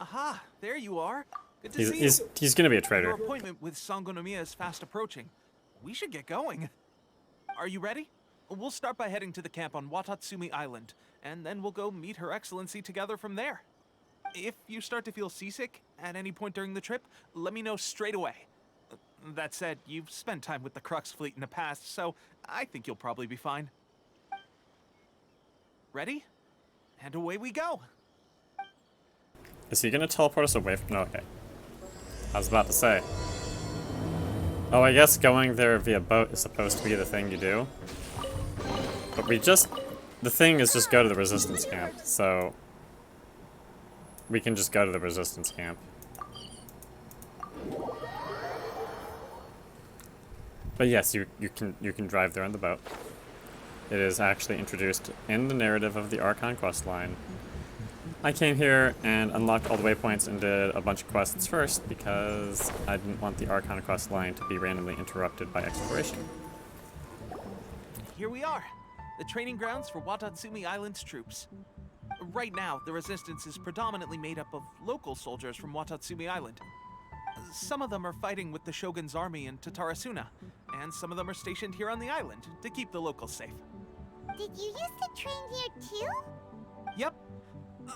Aha, there you are. Good to He's see he's you. he's gonna be a Your traitor. appointment with Sangonomiya is fast approaching. We should get going. Are you ready? We'll start by heading to the camp on Watatsumi Island, and then we'll go meet Her Excellency together from there. If you start to feel seasick at any point during the trip, let me know straight away. That said, you've spent time with the Crux fleet in the past, so I think you'll probably be fine. Ready? And away we go! Is he gonna teleport us away from? No, okay. I was about to say. Oh, I guess going there via boat is supposed to be the thing you do. But the thing is just go to the resistance camp, so we can just go to the resistance camp. But yes, you can drive there on the boat. It is actually introduced in the narrative of the Archon quest line. I came here and unlocked all the waypoints and did a bunch of quests first because I didn't want the Archon quest line to be randomly interrupted by exploration. Here we are, the training grounds for Watatsumi Island's troops. Right now, the resistance is predominantly made up of local soldiers from Watatsumi Island. Some of them are fighting with the Shogun's army in Tatarasuna, and some of them are stationed here on the island to keep the locals safe. Did you used to train here too? Yep.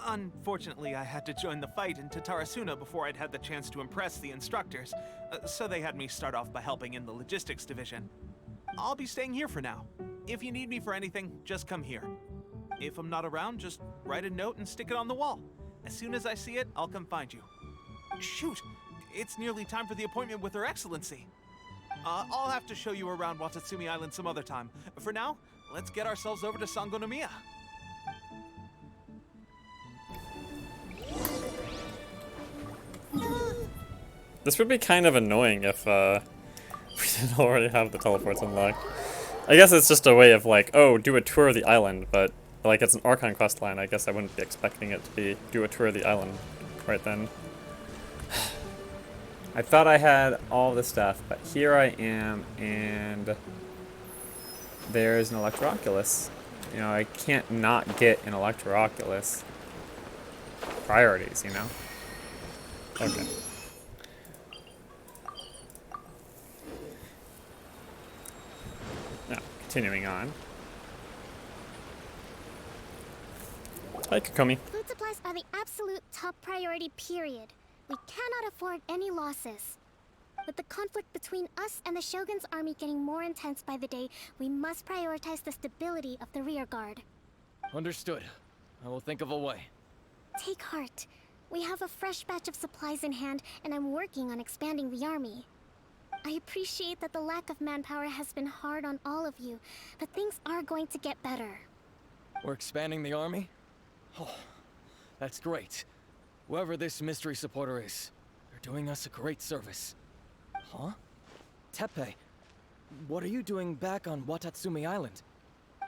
Unfortunately, I had to join the fight in Tatarasuna before I'd had the chance to impress the instructors, so they had me start off by helping in the logistics division. I'll be staying here for now. If you need me for anything, just come here. If I'm not around, just write a note and stick it on the wall. As soon as I see it, I'll come find you. Shoot! It's nearly time for the appointment with Her Excellency. I'll have to show you around Watatsumi Island some other time. For now, let's get ourselves over to Sangonomiya. This would be kind of annoying if we didn't already have the teleports unlocked. I guess it's just a way of like, oh, do a tour of the island, but like it's an Archon quest line. I guess I wouldn't be expecting it to be do a tour of the island right then. I thought I had all the stuff, but here I am, and there's an Electro-Oculus. You know, I can't not get an Electro-Oculus. Priorities, you know? Okay. Now, continuing on. Hi, Kokomi. Food supplies are the absolute top priority, period. We cannot afford any losses. With the conflict between us and the Shogun's army getting more intense by the day, we must prioritize the stability of the rear guard. Understood. I will think of a way. Take heart. We have a fresh batch of supplies in hand, and I'm working on expanding the army. I appreciate that the lack of manpower has been hard on all of you, but things are going to get better. We're expanding the army? Oh, that's great. Whoever this mystery supporter is, they're doing us a great service. Huh? Teppei, what are you doing back on Watatsumi Island?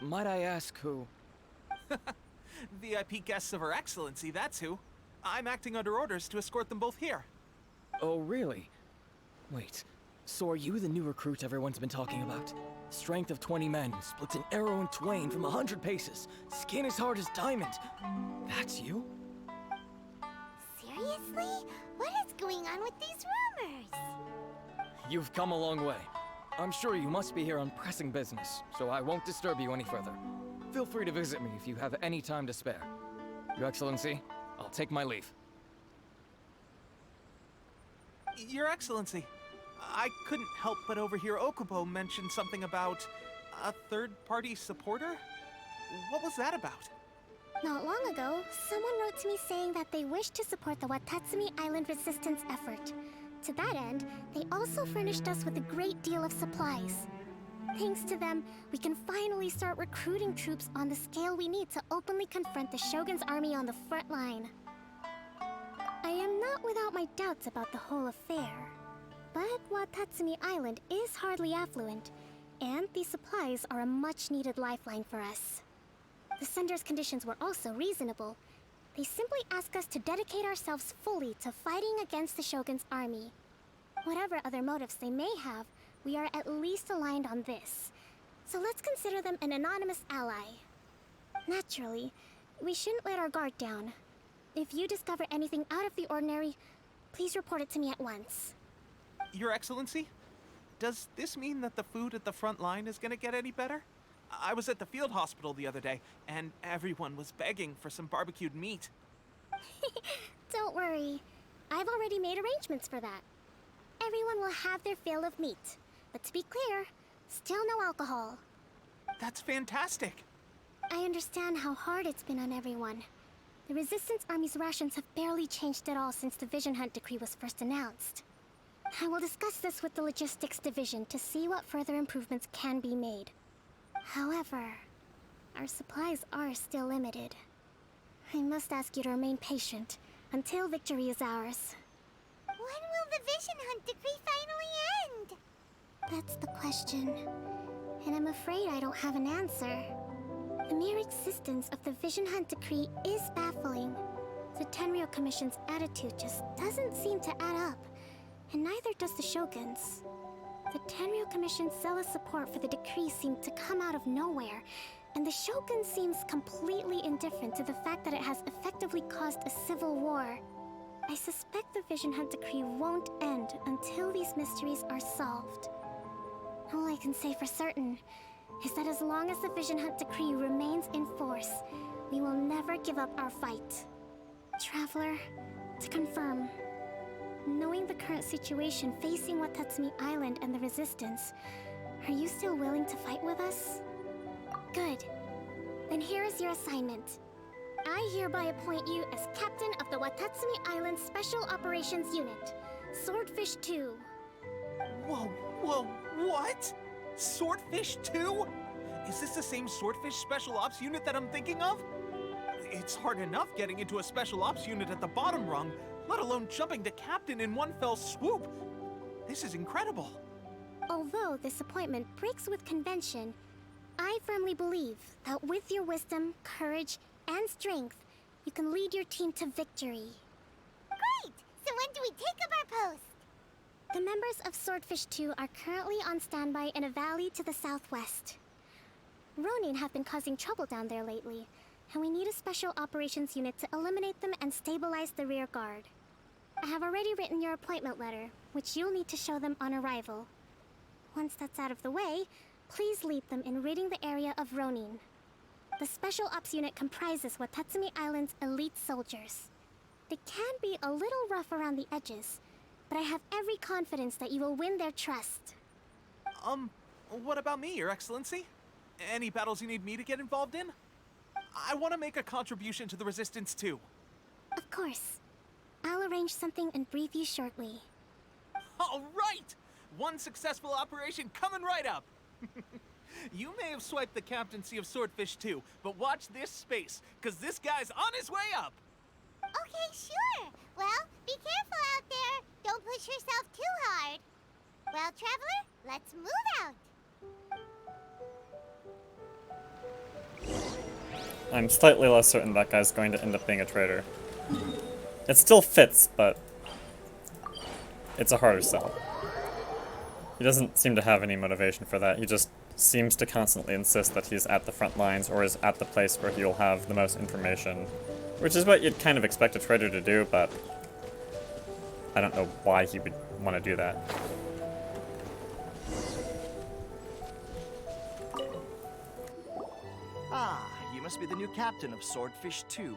Might I ask who? VIP guests of Her Excellency, that's who. I'm acting under orders to escort them both here. Oh, really? Wait, so are you the new recruit everyone's been talking about? Strength of 20 men, splits an arrow in twain from 100 paces, skin as hard as diamond. That's you? Seriously? What is going on with these rumors? You've come a long way. I'm sure you must be here on pressing business, so I won't disturb you any further. Feel free to visit me if you have any time to spare. Your Excellency, I'll take my leave. Your Excellency, I couldn't help but overhear Okubo mention something about a third-party supporter? What was that about? Not long ago, someone wrote to me saying that they wish to support the Watatsumi Island resistance effort. To that end, they also furnished us with a great deal of supplies. Thanks to them, we can finally start recruiting troops on the scale we need to openly confront the Shogun's army on the front line. I am not without my doubts about the whole affair. But Watatsumi Island is hardly affluent, and these supplies are a much-needed lifeline for us. The sender's conditions were also reasonable. They simply ask us to dedicate ourselves fully to fighting against the Shogun's army. Whatever other motives they may have, we are at least aligned on this. So let's consider them an anonymous ally. Naturally, we shouldn't let our guard down. If you discover anything out of the ordinary, please report it to me at once. Your Excellency? Does this mean that the food at the front line is gonna get any better? I was at the field hospital the other day, and everyone was begging for some barbecued meat. Don't worry. I've already made arrangements for that. Everyone will have their fill of meat. But to be clear, still no alcohol. That's fantastic. I understand how hard it's been on everyone. The Resistance Army's rations have barely changed at all since the Vision Hunt decree was first announced. I will discuss this with the Logistics Division to see what further improvements can be made. However, our supplies are still limited. I must ask you to remain patient until victory is ours. When will the Vision Hunt decree finally end? That's the question, and I'm afraid I don't have an answer. The mere existence of the Vision Hunt decree is baffling. The Tenryou Commission's attitude just doesn't seem to add up, and neither does the Shogun's. The Tenryou Commission's zealous support for the decree seemed to come out of nowhere, and the Shogun seems completely indifferent to the fact that it has effectively caused a civil war. I suspect the Vision Hunt decree won't end until these mysteries are solved. All I can say for certain is that as long as the Vision Hunt decree remains in force, we will never give up our fight. Traveler, to confirm, knowing the current situation facing Watatsumi Island and the Resistance, are you still willing to fight with us? Good. Then here is your assignment. I hereby appoint you as Captain of the Watatsumi Island Special Operations Unit, Swordfish 2. Whoa, what? Swordfish 2? Is this the same Swordfish Special Ops unit that I'm thinking of? It's hard enough getting into a Special Ops unit at the bottom rung, let alone jumping to Captain in one fell swoop. This is incredible. Although this appointment breaks with convention, I firmly believe that with your wisdom, courage, and strength, you can lead your team to victory. Great! So when do we take up our post? The members of Swordfish 2 are currently on standby in a valley to the southwest. Ronin have been causing trouble down there lately, and we need a special operations unit to eliminate them and stabilize the rear guard. I have already written your appointment letter, which you'll need to show them on arrival. Once that's out of the way, please lead them in ridding the area of Ronin. The Special Ops unit comprises Watatsumi Island's elite soldiers. They can be a little rough around the edges, but I have every confidence that you will win their trust. What about me, Your Excellency? Any battles you need me to get involved in? I want to make a contribution to the Resistance too. Of course. I'll arrange something and brief you shortly. All right! One successful operation coming right up! You may have swiped the captaincy of Swordfish 2, but watch this space, because this guy's on his way up! Okay, sure. Well, be careful out there. Don't push yourself too hard. Well, Traveler, let's move out. I'm slightly less certain that guy's going to end up being a traitor. It still fits, but it's a harder sell. He doesn't seem to have any motivation for that. He just seems to constantly insist that he's at the front lines or is at the place where he'll have the most information, which is what you'd kind of expect a traitor to do, but I don't know why he would want to do that. Ah, you must be the new captain of Swordfish 2.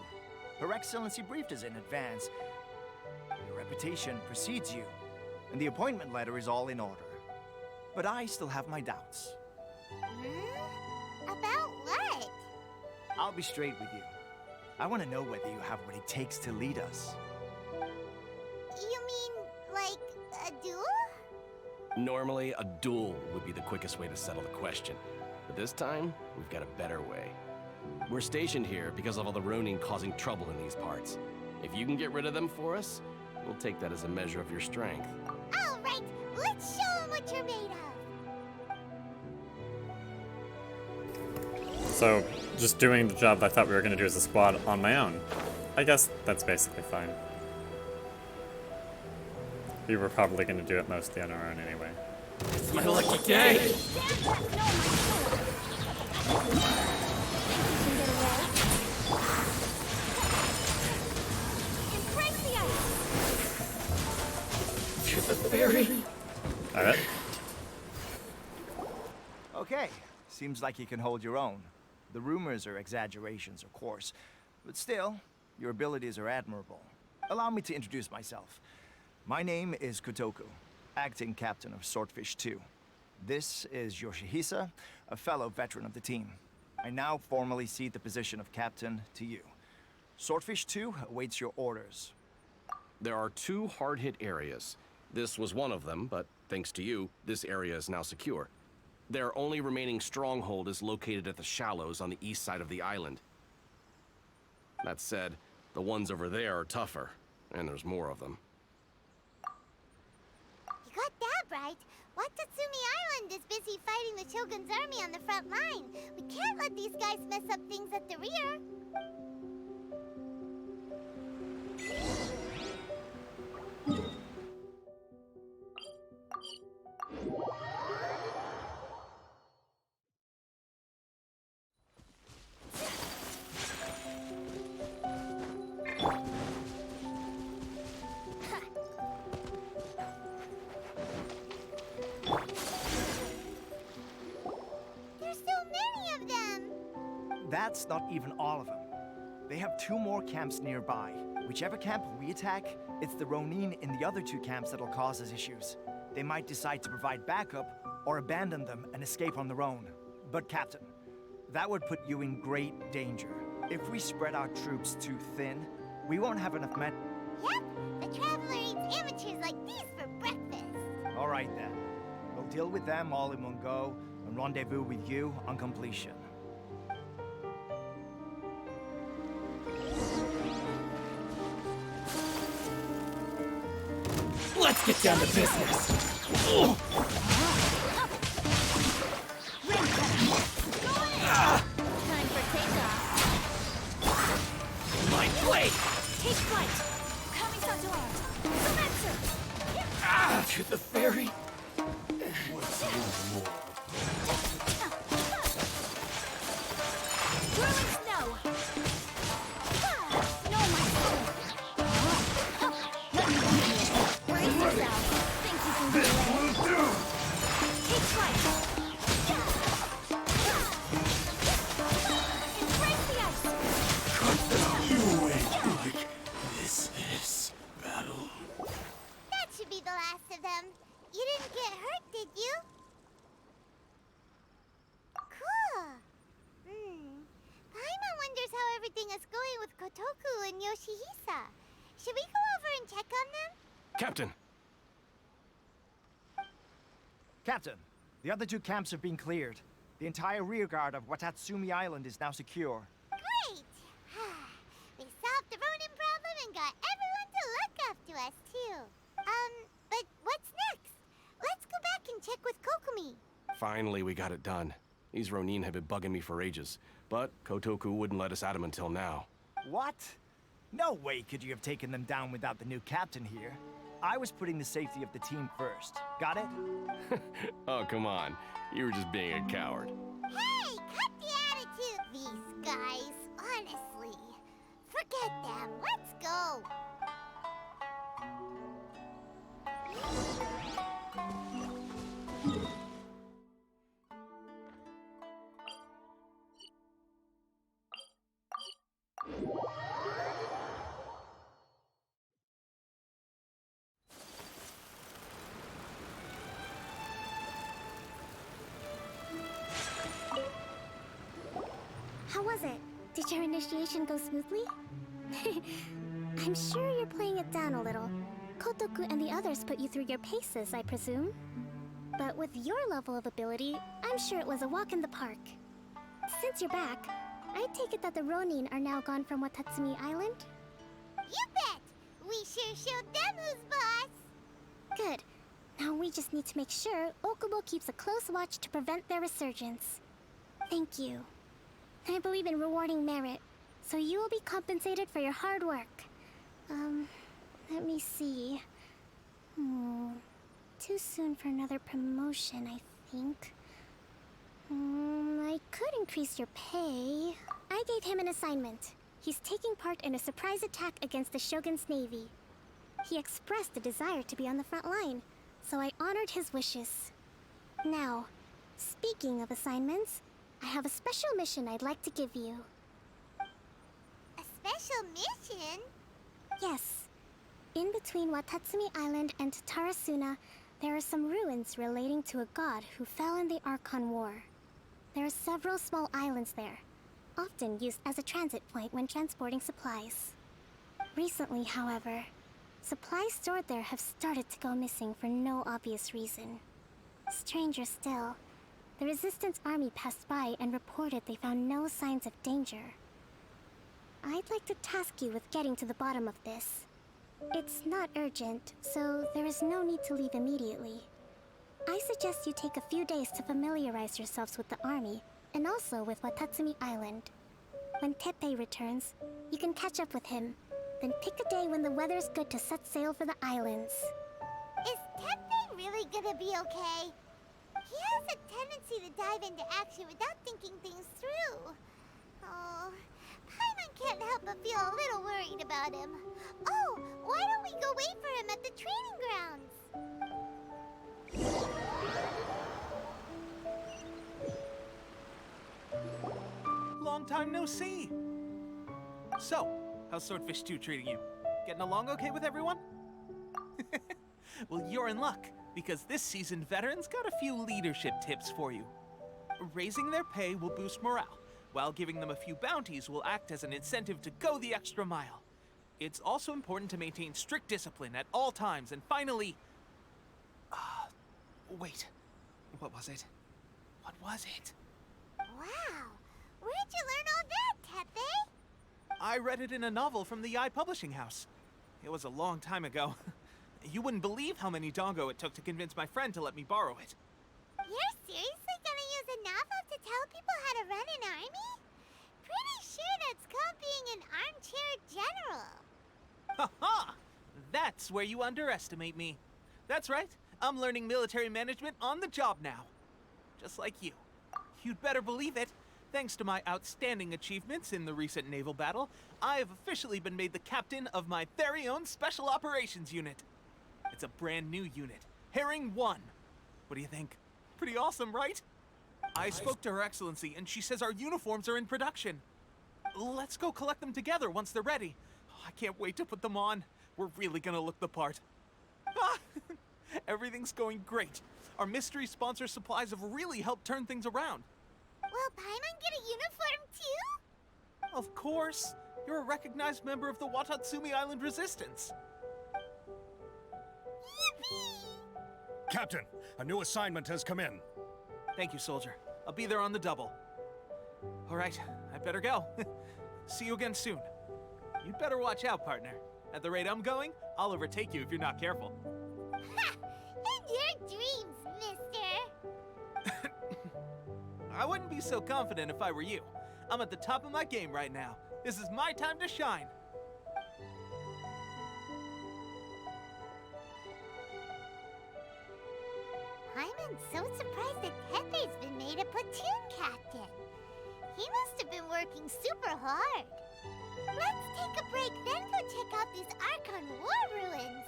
Her Excellency briefed us in advance. Your reputation precedes you, and the appointment letter is all in order. But I still have my doubts. About what? I'll be straight with you. I want to know whether you have what it takes to lead us. You mean, like, a duel? Normally, a duel would be the quickest way to settle the question. But this time, we've got a better way. We're stationed here because of all the Ronin causing trouble in these parts. If you can get rid of them for us, we'll take that as a measure of your strength. All right, let's show them what you're made of. So, just doing the job I thought we were going to do as a squad on my own. I guess that's basically fine. We were probably going to do it mostly on our own anyway. It's my lucky day! the ferry. Alright. Okay, seems like you can hold your own. The rumors are exaggerations, of course, but still, your abilities are admirable. Allow me to introduce myself. My name is Kotoku, acting captain of Swordfish 2. This is Yoshihisa, a fellow veteran of the team. I now formally cede the position of captain to you. Swordfish 2 awaits your orders. There are 2 hard-hit areas. This was one of them, but thanks to you, this area is now secure. Their only remaining stronghold is located at the shallows on the east side of the island. That said, the ones over there are tougher, and there's more of them. You got that right. Watatsumi Island is busy fighting the Shogun's army on the front line. We can't let these guys mess up things at the rear. There's so many of them. That's not even all of them. They have 2 more camps nearby. Whichever camp we attack, it's the Ronin in the other 2 camps that'll cause us issues. They might decide to provide backup or abandon them and escape on their own. But Captain, that would put you in great danger. If we spread our troops too thin, we won't have enough men. Yep, the Traveler eats amateurs like these for breakfast. All right then. We'll deal with them all in one go and rendezvous with you on completion. Let's get down to business. Time for takeoff. My blade! Take flight. Coming Santoir. Commencer. To the ferry. Whirling snow. No, my soul. Let me lead you. Brace yourself. Think you can get away? Take flight. Embrace the ice. That should be the last of them. You didn't get hurt, did you? Cool. Paimon wonders how everything is going with Kotoku and Yoshihisa. Should we go over and check on them? Captain! Captain, the other 2 camps have been cleared. The entire rearguard of Watatsumi Island is now secure. Great! We solved the Ronin problem and got everyone to look after us, too. But what's next? Let's go back and check with Kokumi. Finally, we got it done. These Ronin have been bugging me for ages, but Kotoku wouldn't let us at him until now. What? No way could you have taken them down without the new captain here. I was putting the safety of the team first. Got it? Oh, come on. You were just being a coward. Hey, cut the attitude, these guys. Honestly. Forget them. Let's go. How was it? Did your initiation go smoothly? I'm sure you're playing it down a little. Kotoku and the others put you through your paces, I presume. But with your level of ability, I'm sure it was a walk in the park. Since you're back, I take it that the Ronin are now gone from Watatsumi Island? You bet! We sure showed them who's boss! Good. Now we just need to make sure Okubo keeps a close watch to prevent their resurgence. Thank you. I believe in rewarding merit, so you will be compensated for your hard work. Let me see. Too soon for another promotion, I think. I could increase your pay. I gave him an assignment. He's taking part in a surprise attack against the Shogun's navy. He expressed a desire to be on the front line, so I honored his wishes. Now, speaking of assignments, I have a special mission I'd like to give you. A special mission? Yes. In between Watatsumi Island and Tarasuna, there are some ruins relating to a god who fell in the Archon War. There are several small islands there, often used as a transit point when transporting supplies. Recently, however, supplies stored there have started to go missing for no obvious reason. Stranger still, the Resistance army passed by and reported they found no signs of danger. I'd like to task you with getting to the bottom of this. It's not urgent, so there is no need to leave immediately. I suggest you take a few days to familiarize yourselves with the army, and also with Watatsumi Island. When Teppei returns, you can catch up with him. Then pick a day when the weather's good to set sail for the islands. Is Teppei really gonna be okay? He has a tendency to dive into action without thinking things through. Oh, Paimon can't help but feel a little worried about him. Oh, why don't we go wait for him at the training grounds? Long time no see. So, how's Swordfish 2 treating you? Getting along okay with everyone? Well, you're in luck, because this seasoned veteran's got a few leadership tips for you. Raising their pay will boost morale, while giving them a few bounties will act as an incentive to go the extra mile. It's also important to maintain strict discipline at all times, and finally... wait. What was it? What was it? Wow, where'd you learn all that, Teppei? I read it in a novel from the Publishing House. It was a long time ago. You wouldn't believe how many dongo it took to convince my friend to let me borrow it. You're seriously gonna use a novel to tell people how to run an army? Pretty sure that's called being an armchair general. Ha ha! That's where you underestimate me. That's right, I'm learning military management on the job now. Just like you. You'd better believe it. Thanks to my outstanding achievements in the recent naval battle, I have officially been made the captain of my very own Special Operations Unit. It's a brand new unit, Herring 1. What do you think? Pretty awesome, right? I spoke to Her Excellency, and she says our uniforms are in production. Let's go collect them together once they're ready. I can't wait to put them on. We're really gonna look the part. Ah, everything's going great. Our mystery sponsor supplies have really helped turn things around. Will Paimon get a uniform too? Of course. You're a recognized member of the Watatsumi Island Resistance. Yippee! Captain, a new assignment has come in. Thank you, soldier. I'll be there on the double. All right, I better go. See you again soon. You'd better watch out, partner. At the rate I'm going, I'll overtake you if you're not careful. Ha! In your dreams, mister! I wouldn't be so confident if I were you. I'm at the top of my game right now. This is my time to shine. Paimon's so surprised that Teppei's been made a platoon captain. He must have been working super hard. Let's take a break, then go check out these Archon War ruins.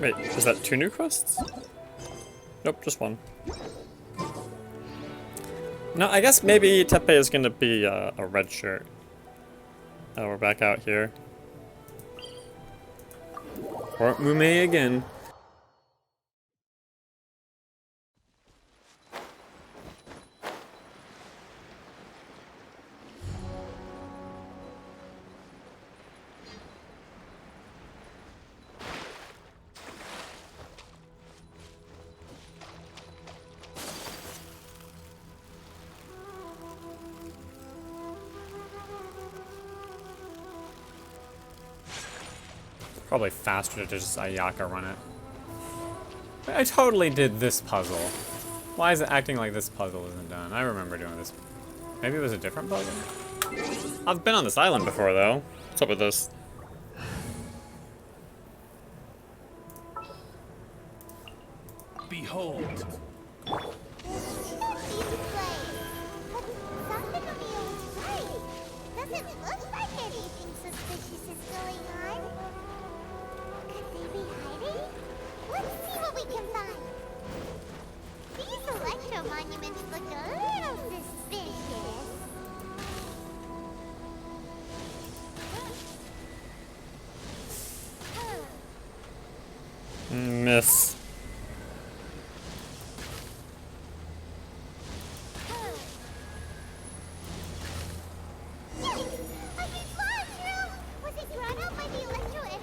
Wait, is that 2 new quests? Nope, just 1. No, I guess maybe Teppei is gonna be a red shirt. Oh, we're back out here. Or Mume again. Probably faster to just Ayaka run it. I totally did this puzzle. Why is it acting like this puzzle isn't done? I remember doing this. Maybe it was a different puzzle? I've been on this island before, though. What's up with this? Behold. The assignments look a little suspicious. Miss. Was it drawn out by the electro energy?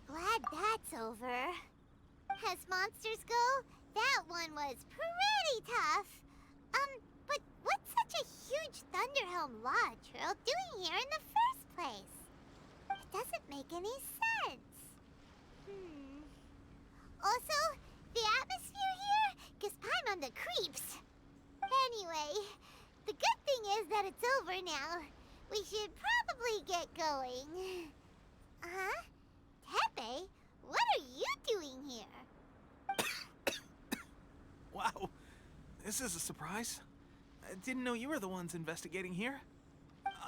Glad that's over. As monsters go, that one was pretty tough. But what's such a huge Thunderhelm Lodge Earl doing here in the first place? It doesn't make any sense. Also, the atmosphere here gives Paimon the creeps. Anyway, the good thing is that it's over now. We should probably get going. Huh? Tepe, what are you doing here? Wow, this is a surprise. I didn't know you were the ones investigating here.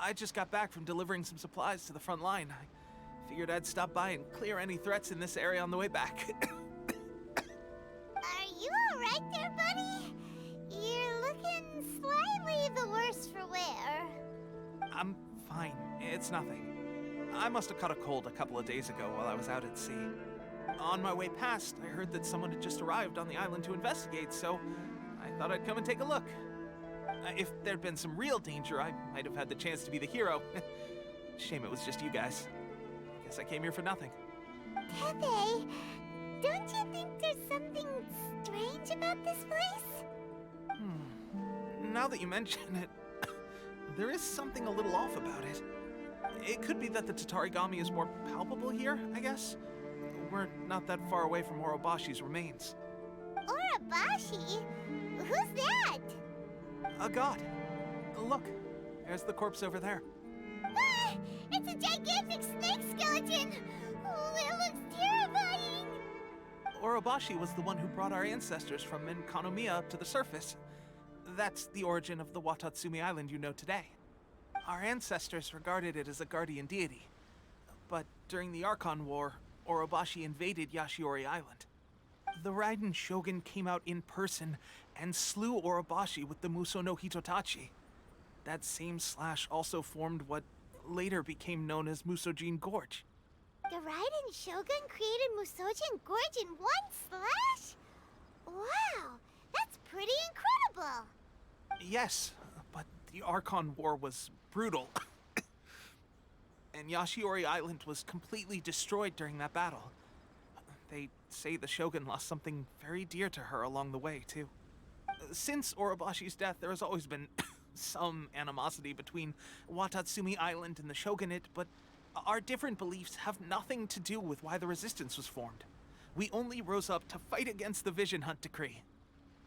I just got back from delivering some supplies to the front line. I figured I'd stop by and clear any threats in this area on the way back. Are you alright there, buddy? You're looking slightly the worse for wear. I'm fine. It's nothing. I must have caught a cold a couple of days ago while I was out at sea. On my way past, I heard that someone had just arrived on the island to investigate, so I thought I'd come and take a look. If there'd been some real danger, I might have had the chance to be the hero. Shame it was just you guys. Guess I came here for nothing. Tepe, don't you think there's something strange about this place? Now that you mention it, there is something a little off about it. It could be that the Tatarigami is more palpable here, I guess. We're not that far away from Orobashi's remains. Orobashi? Who's that? A god. Look, there's the corpse over there. Ah, it's a gigantic snake skeleton! Oh, it looks terrifying! Orobashi was the one who brought our ancestors from Kanomiya up to the surface. That's the origin of the Watatsumi Island you know today. Our ancestors regarded it as a guardian deity. But during the Archon War, Orobashi invaded Yashiori Island. The Raiden Shogun came out in person and slew Orobashi with the Muso no Hitotachi. That same slash also formed what later became known as Musojin Gorge. The Raiden Shogun created Musojin Gorge in one slash? Wow, that's pretty incredible! Yes, but the Archon War was brutal. And Yashiori Island was completely destroyed during that battle. They say the Shogun lost something very dear to her along the way, too. Since Orobashi's death, there has always been some animosity between Watatsumi Island and the Shogunate, but our different beliefs have nothing to do with why the resistance was formed. We only rose up to fight against the Vision Hunt Decree.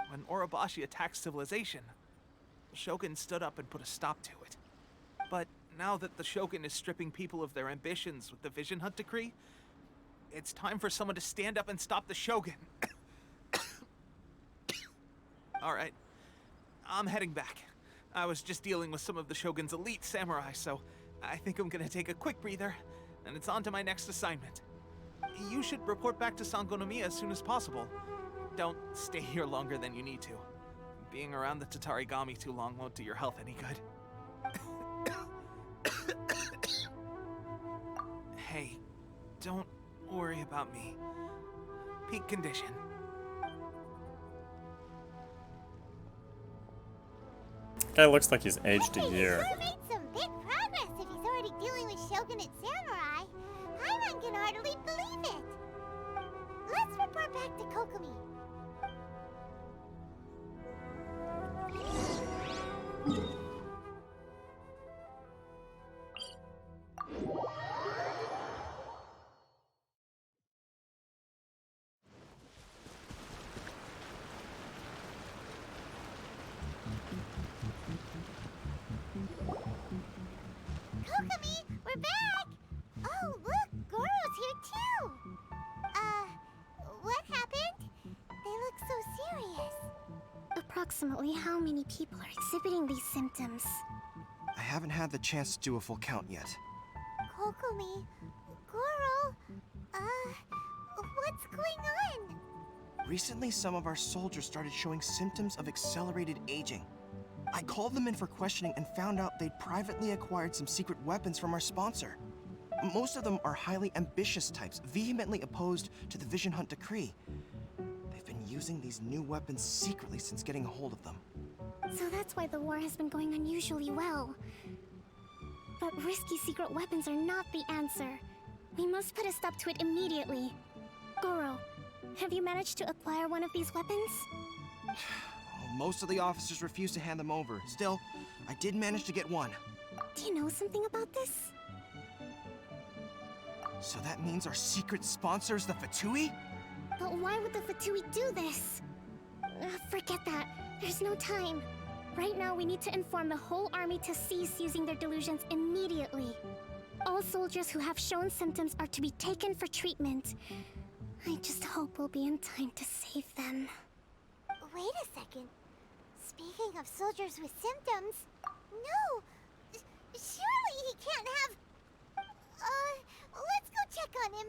When Orobashi attacked civilization, the Shogun stood up and put a stop to it. But now that the Shogun is stripping people of their ambitions with the Vision Hunt Decree, it's time for someone to stand up and stop the Shogun. Alright, I'm heading back. I was just dealing with some of the Shogun's elite samurai, so I think I'm gonna take a quick breather, and it's on to my next assignment. You should report back to Sangonomiya as soon as possible. Don't stay here longer than you need to. Being around the Tatarigami too long won't do your health any good. Hey, don't worry about me. Peak condition. Guy looks like he's aged a year. He sure made some big progress if he's already dealing with Shogunate samurai. Paimon can hardly believe it. Let's report back to Kokomi. approximately how many people are exhibiting these symptoms? I haven't had the chance to do a full count yet. Kokomi, Goro, what's going on? Recently, some of our soldiers started showing symptoms of accelerated aging. I called them in for questioning and found out they'd privately acquired some secret weapons from our sponsor. Most of them are highly ambitious types, vehemently opposed to the Vision Hunt decree. They've been using these new weapons secretly since getting a hold of them. So that's why the war has been going unusually well. But risky secret weapons are not the answer. We must put a stop to it immediately. Goro, have you managed to acquire one of these weapons? Most of the officers refuse to hand them over. Still, I did manage to get one. Do you know something about this? So that means our secret sponsor is the Fatui? But why would the Fatui do this? Forget that. There's no time. Right now, we need to inform the whole army to cease using their delusions immediately. All soldiers who have shown symptoms are to be taken for treatment. I just hope we'll be in time to save them. Wait a second. Speaking of soldiers with symptoms, no! Surely he can't have... let's go check on him.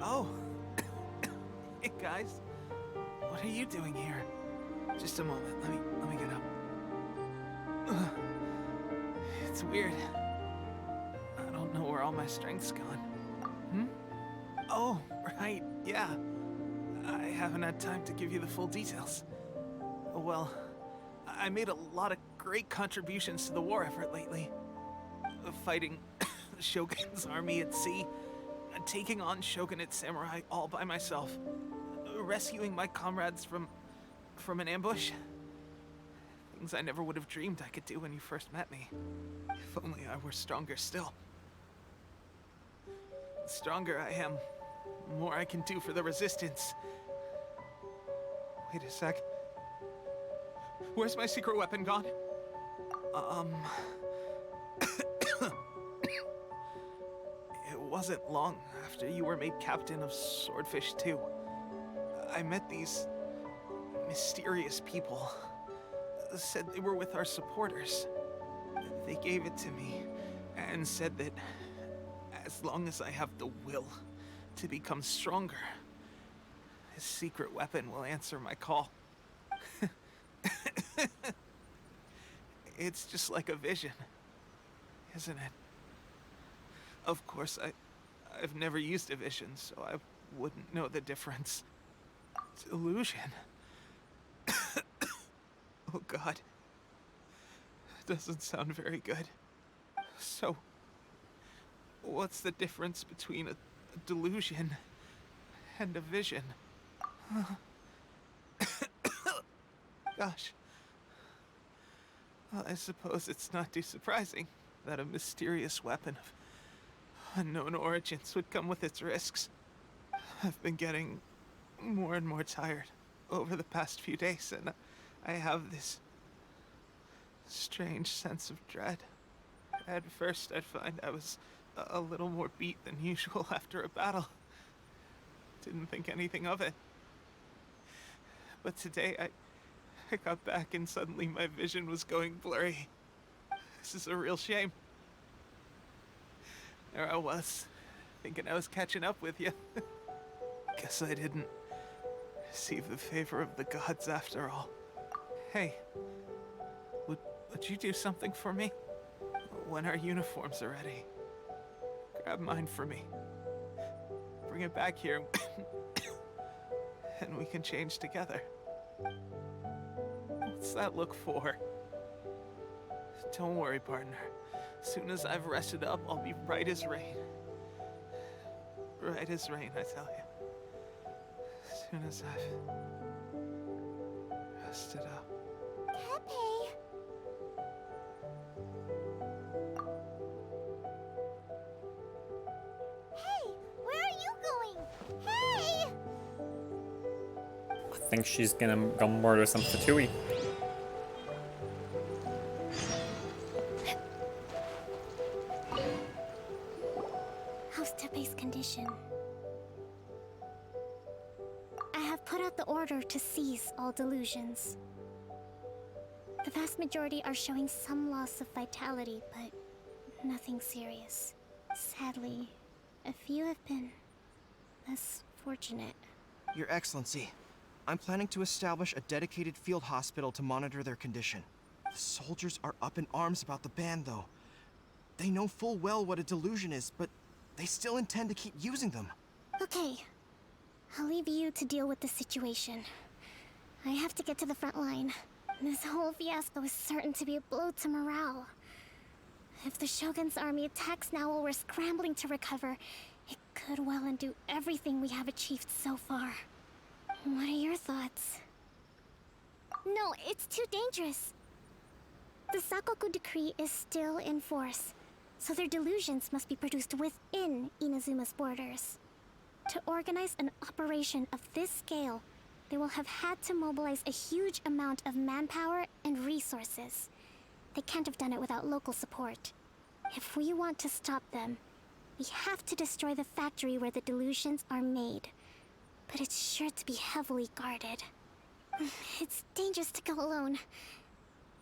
Oh. Hey, guys. What are you doing here? Just a moment. Let me get up. Ugh. It's weird. I don't know where all my strength's gone. Hmm? Oh, right. Yeah. I haven't had time to give you the full details. Well, I made a lot of great contributions to the war effort lately. Fighting the Shogun's army at sea, taking on Shogunate samurai all by myself, rescuing my comrades from an ambush. Things I never would have dreamed I could do when you first met me. If only I were stronger still. The stronger I am, the more I can do for the Resistance. Wait a sec. Where's my secret weapon gone? It wasn't long after you were made captain of Swordfish 2. I met these mysterious people. Said they were with our supporters. They gave it to me and said that as long as I have the will to become stronger, this secret weapon will answer my call. It's just like a vision, isn't it? Of course, I've never used a vision, so I wouldn't know the difference. It's illusion. Oh God. Doesn't sound very good. So, what's the difference between a delusion and a vision? Gosh. Well, I suppose it's not too surprising that a mysterious weapon of unknown origins would come with its risks. I've been getting more and more tired over the past few days, and I have this strange sense of dread. At first, I'd find I was a little more beat than usual after a battle. Didn't think anything of it. But today, I got back and suddenly my vision was going blurry. This is a real shame. There I was, thinking I was catching up with you. Guess I didn't receive the favor of the gods after all. Hey, would you do something for me? When our uniforms are ready, grab mine for me. Bring it back here, and we can change together. What's that look for? Don't worry, partner. As soon as I've rested up, I'll be right as rain. Right as rain, I tell you. As soon as I've rested up. Tepe! Hey, where are you going? Hey! I think she's gonna go murder some Fatui. How's Tepe's condition? I have put out the order to cease all delusions. The vast majority are showing some loss of vitality, but nothing serious. Sadly, a few have been less fortunate. Your Excellency, I'm planning to establish a dedicated field hospital to monitor their condition. The soldiers are up in arms about the ban, though. They know full well what a delusion is, but they still intend to keep using them. Okay, I'll leave you to deal with the situation. I have to get to the front line. This whole fiasco is certain to be a blow to morale. If the Shogun's army attacks now while we're scrambling to recover, it could well undo everything we have achieved so far. What are your thoughts? No, it's too dangerous. The Sakoku decree is still in force, so their delusions must be produced within Inazuma's borders. To organize an operation of this scale, they will have had to mobilize a huge amount of manpower and resources. They can't have done it without local support. If we want to stop them, we have to destroy the factory where the delusions are made. But it's sure to be heavily guarded. It's dangerous to go alone.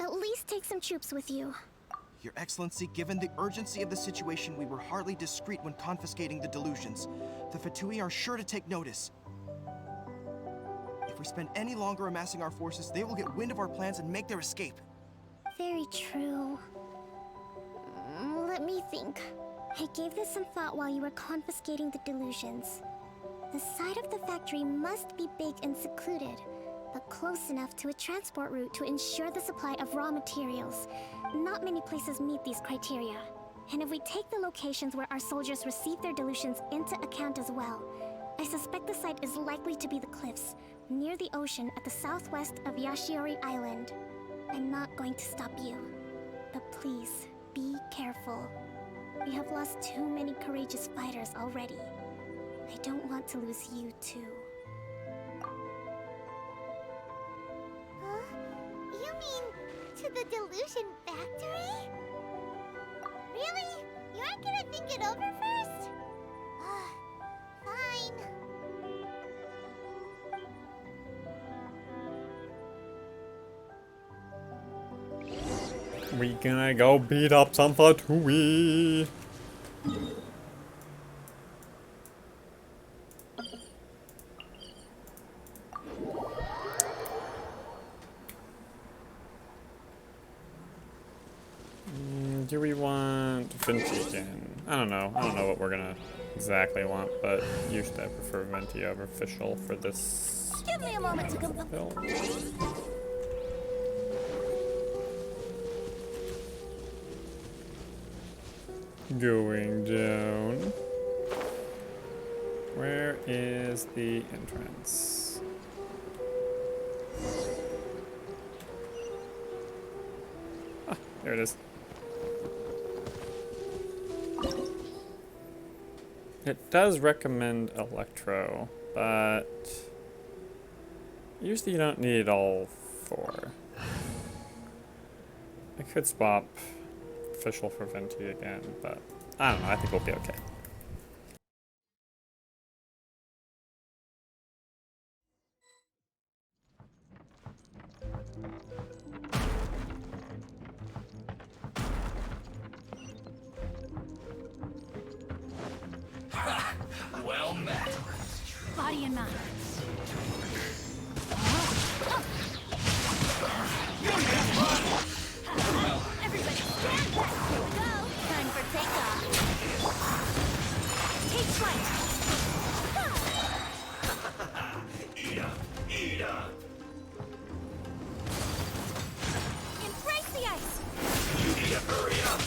At least take some troops with you. Your Excellency, given the urgency of the situation, we were hardly discreet when confiscating the delusions. The Fatui are sure to take notice. If we spend any longer amassing our forces, they will get wind of our plans and make their escape. Very true. Let me think. I gave this some thought while you were confiscating the delusions. The side of the factory must be big and secluded, but close enough to a transport route to ensure the supply of raw materials. Not many places meet these criteria. And if we take the locations where our soldiers receive their delusions into account as well, I suspect the site is likely to be the cliffs, near the ocean at the southwest of Yashiori Island. I'm not going to stop you, but please, be careful. We have lost too many courageous fighters already. I don't want to lose you too. You mean to the delusion factory? Really? You aren't gonna think it over first? Fine. We gonna go beat up some Fatui. Do we want Venti again? I don't know. I don't know what we're gonna exactly want, but usually I prefer Venti over Fischl for this Give me a moment to go. build. Going down. Where is the entrance? Ah, there it is. It does recommend Electro, but usually you don't need all 4. I could swap Official for Venti again, but I don't know, I think we'll be okay. Well met. Body and mind. Everybody stand back. Here we go. Time for takeoff. Take flight. Eat up. Embrace the ice. You need to hurry up.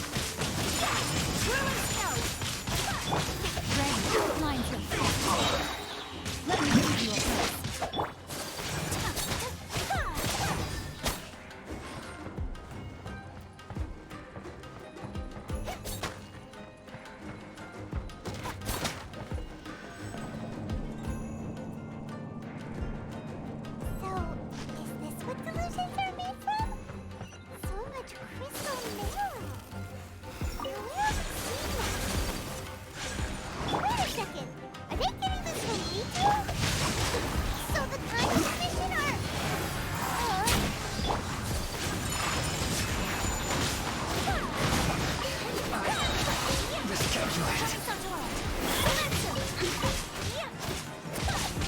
Whirling snow. Rain, line change. Let me give you a place. So, is this what delusions are made from? So much crystal marrow. Where have I seen that? Wait a second. Are they getting this from me too? So the Congress mission are...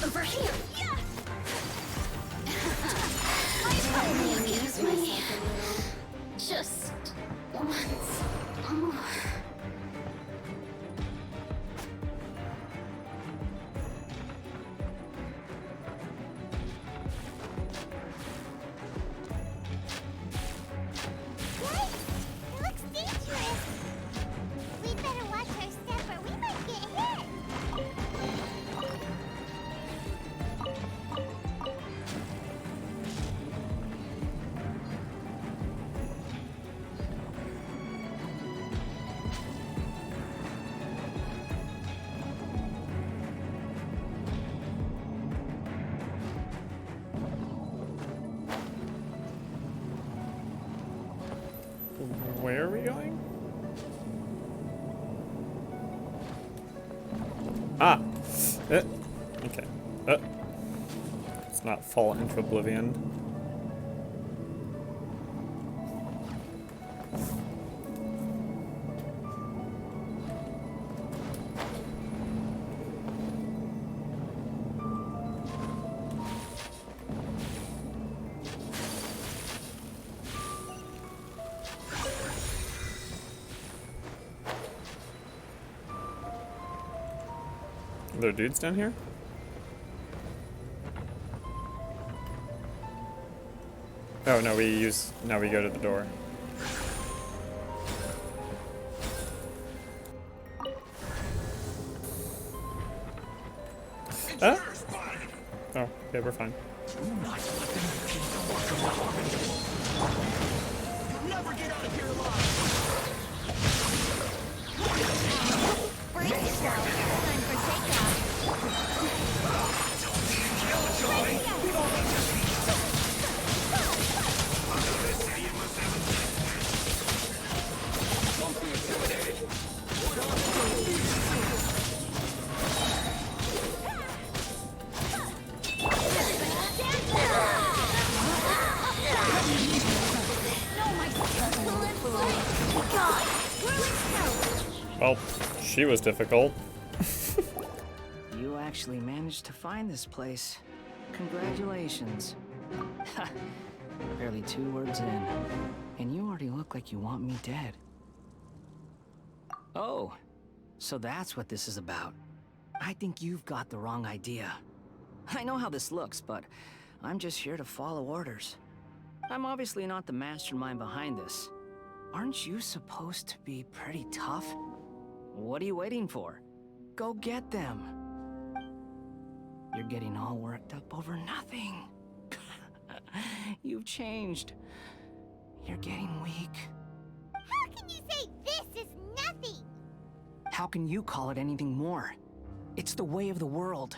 Over here. I finally accuse myself a little. Just once more. Yikes! It looks dangerous. We'd better watch our step or we might get hit. Where are we going? Ah! Okay. Let's not fall into oblivion. Are there dudes down here? Oh no, now we go to the door. Ah? Oh, okay, we're fine. Never get out of here alive. Brace yourself. Time for takeoff. Well, she was difficult. You actually managed to find this place. Congratulations. Barely 2 words in, and you already look like you want me dead. Oh, so that's what this is about. I think you've got the wrong idea. I know how this looks, but I'm just here to follow orders. I'm obviously not the mastermind behind this. Aren't you supposed to be pretty tough? What are you waiting for? Go get them. You're getting all worked up over nothing. You've changed. You're getting weak. How can you say this is nothing? How can you call it anything more? It's the way of the world.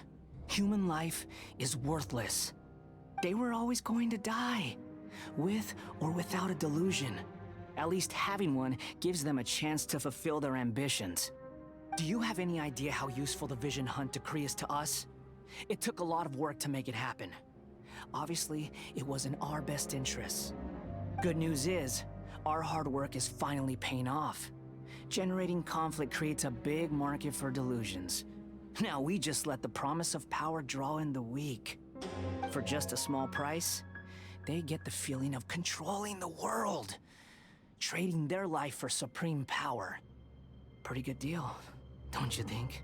Human life is worthless. They were always going to die, with or without a delusion. At least having one gives them a chance to fulfill their ambitions. Do you have any idea how useful the Vision Hunt decree is to us? It took a lot of work to make it happen. Obviously, it was in our best interests. Good news is, our hard work is finally paying off. Generating conflict creates a big market for delusions. Now we just let the promise of power draw in the weak. For just a small price, they get the feeling of controlling the world, trading their life for supreme power. Pretty good deal, don't you think?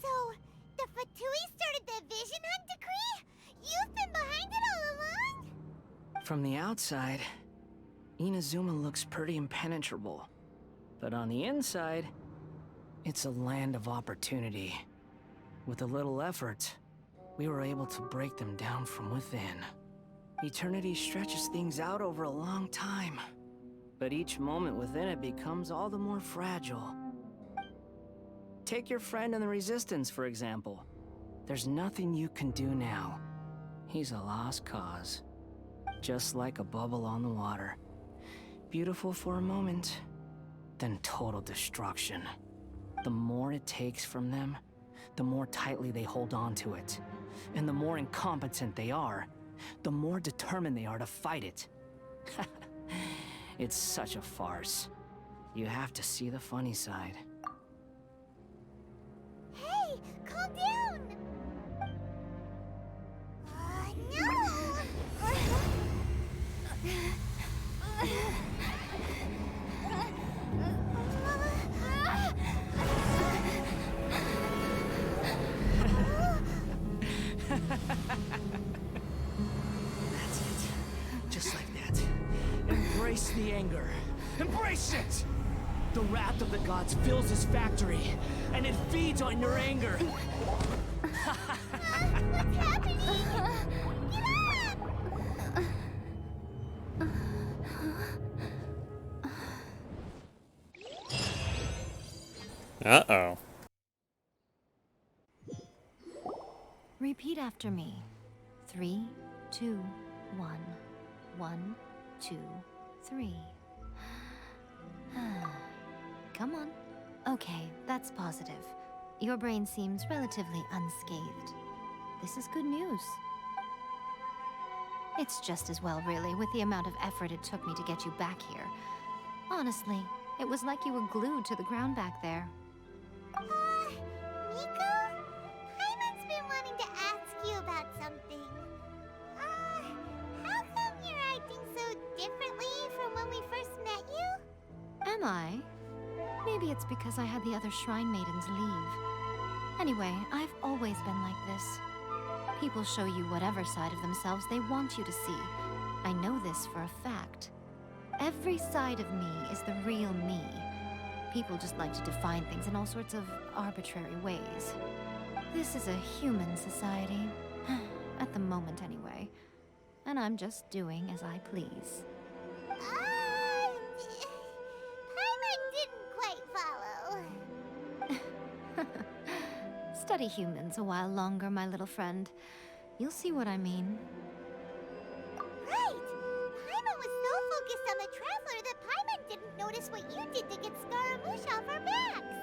So, the Fatui started the Vision Hunt decree? You've been behind it all along? From the outside, Inazuma looks pretty impenetrable. But on the inside, it's a land of opportunity. With a little effort, we were able to break them down from within. Eternity stretches things out over a long time, but each moment within it becomes all the more fragile. Take your friend in the Resistance, for example. There's nothing you can do now. He's a lost cause. Just like a bubble on the water. Beautiful for a moment, then total destruction. The more it takes from them, the more tightly they hold on to it. And the more incompetent they are, the more determined they are to fight it. It's such a farce. You have to see the funny side. Hey, calm down! No! That's it. Just like that. Embrace the anger. Embrace it! The wrath of the gods fills this factory, and it feeds on your anger. What's happening? Get up! Uh-oh. Repeat after me. 3, 2, 1. 1, 2, 3. Come on. Okay, that's positive. Your brain seems relatively unscathed. This is good news. It's just as well, really, with the amount of effort it took me to get you back here. Honestly, it was like you were glued to the ground back there. Nico? Paimon's been wanting to ask you about something. How come you're acting so differently from when we first met you? Am I? Maybe it's because I had the other Shrine Maidens leave. Anyway, I've always been like this. People show you whatever side of themselves they want you to see. I know this for a fact. Every side of me is the real me. People just like to define things in all sorts of arbitrary ways. This is a human society. At the moment, anyway. And I'm just doing as I please. Paimon didn't quite follow. Study humans a while longer, my little friend. You'll see what I mean. Right! Paimon was so focused on the Traveler that Paimon didn't notice what you did to get Scaramouche off our backs.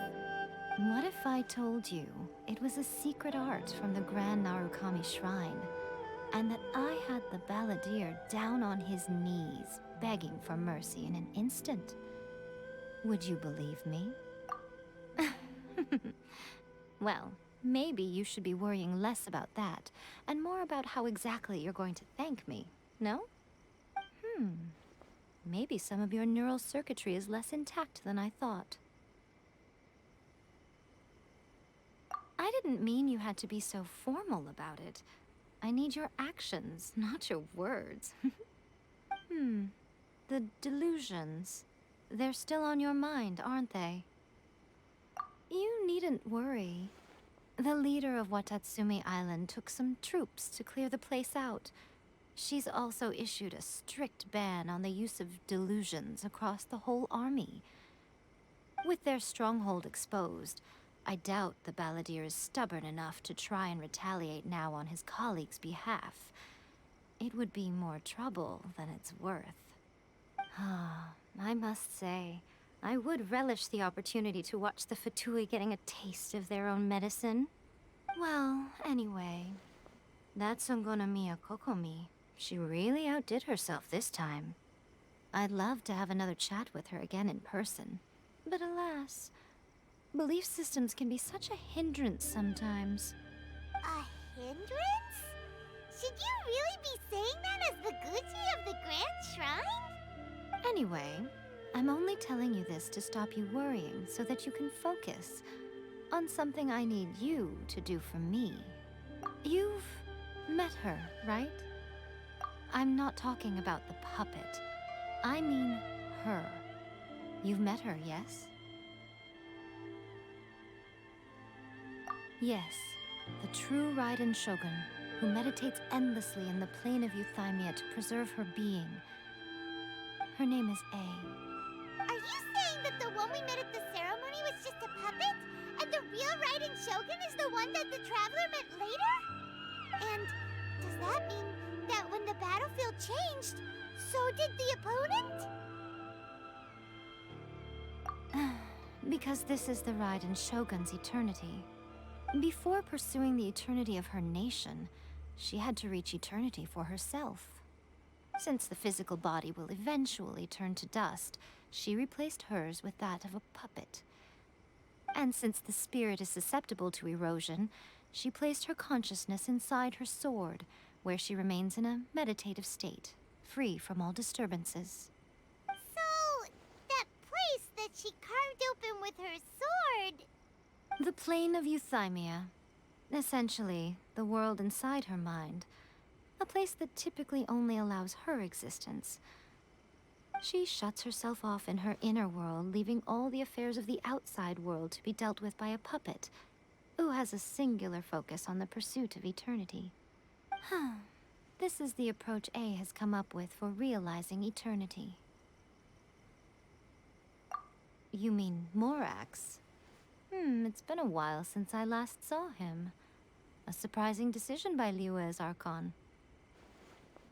What if I told you it was a secret art from the Grand Narukami Shrine, and that I had the balladeer down on his knees, begging for mercy in an instant? Would you believe me? Well, maybe you should be worrying less about that, and more about how exactly you're going to thank me, no? Maybe some of your neural circuitry is less intact than I thought. I didn't mean you had to be so formal about it. I need your actions, not your words. The delusions. They're still on your mind, aren't they? You needn't worry. The leader of Watatsumi Island took some troops to clear the place out. She's also issued a strict ban on the use of delusions across the whole army. With their stronghold exposed, I doubt the balladeer is stubborn enough to try and retaliate now on his colleagues' behalf. It would be more trouble than it's worth. I must say, I would relish the opportunity to watch the Fatui getting a taste of their own medicine. Well, anyway, that's Songonamiya Kokomi. She really outdid herself this time. I'd love to have another chat with her again in person. But alas, belief systems can be such a hindrance sometimes. A hindrance? Should you really be saying that as the Gucci of the Grand Shrine? Anyway, I'm only telling you this to stop you worrying so that you can focus on something I need you to do for me. You've met her, right? I'm not talking about the puppet. I mean her. You've met her, yes? Yes, the true Raiden Shogun, who meditates endlessly in the plane of Euthymia to preserve her being. Her name is A. Are you saying that the one we met at the ceremony was just a puppet? And the real Raiden Shogun is the one that the Traveler met later? And does that mean that when the battlefield changed, so did the opponent? Because this is the Raiden Shogun's eternity. Before pursuing the eternity of her nation, she had to reach eternity for herself. Since the physical body will eventually turn to dust, she replaced hers with that of a puppet. And since the spirit is susceptible to erosion, she placed her consciousness inside her sword, where she remains in a meditative state, free from all disturbances. So, that place that she carved open with her sword... The plane of Euthymia. Essentially, the world inside her mind. A place that typically only allows her existence. She shuts herself off in her inner world, leaving all the affairs of the outside world to be dealt with by a puppet, who has a singular focus on the pursuit of eternity. This is the approach A has come up with for realizing eternity. You mean Morax? It's been a while since I last saw him. A surprising decision by Liyue's Archon.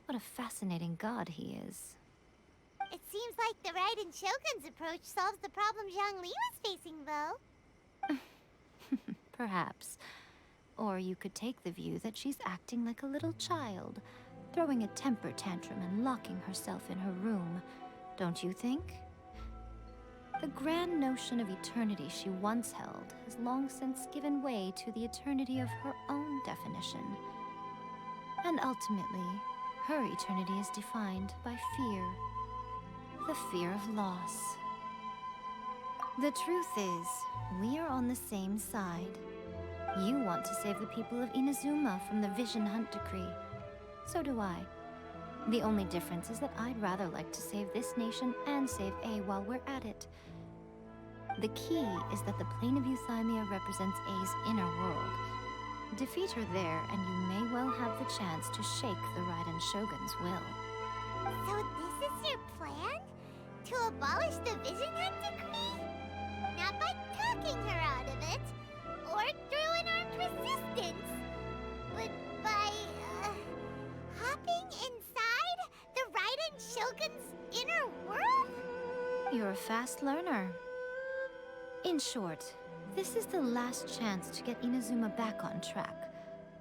What a fascinating god he is. It seems like the Raiden Shogun's approach solves the problem Zhongli was facing, though. Perhaps. Or you could take the view that she's acting like a little child, throwing a temper tantrum and locking herself in her room. Don't you think? The grand notion of eternity she once held has long since given way to the eternity of her own definition. And ultimately, her eternity is defined by fear. The fear of loss. The truth is, we are on the same side. You want to save the people of Inazuma from the Vision Hunt decree. So do I. The only difference is that I'd rather like to save this nation and save A while we're at it. The key is that the plane of Euthymia represents A's inner world. Defeat her there, and you may well have the chance to shake the Raiden Shogun's will. So this is your plan? To abolish the Vision Hunt decree? Not by talking her out of it, or through an armed resistance, but by, hopping inside the Raiden Shogun's inner world? You're a fast learner. In short, this is the last chance to get Inazuma back on track.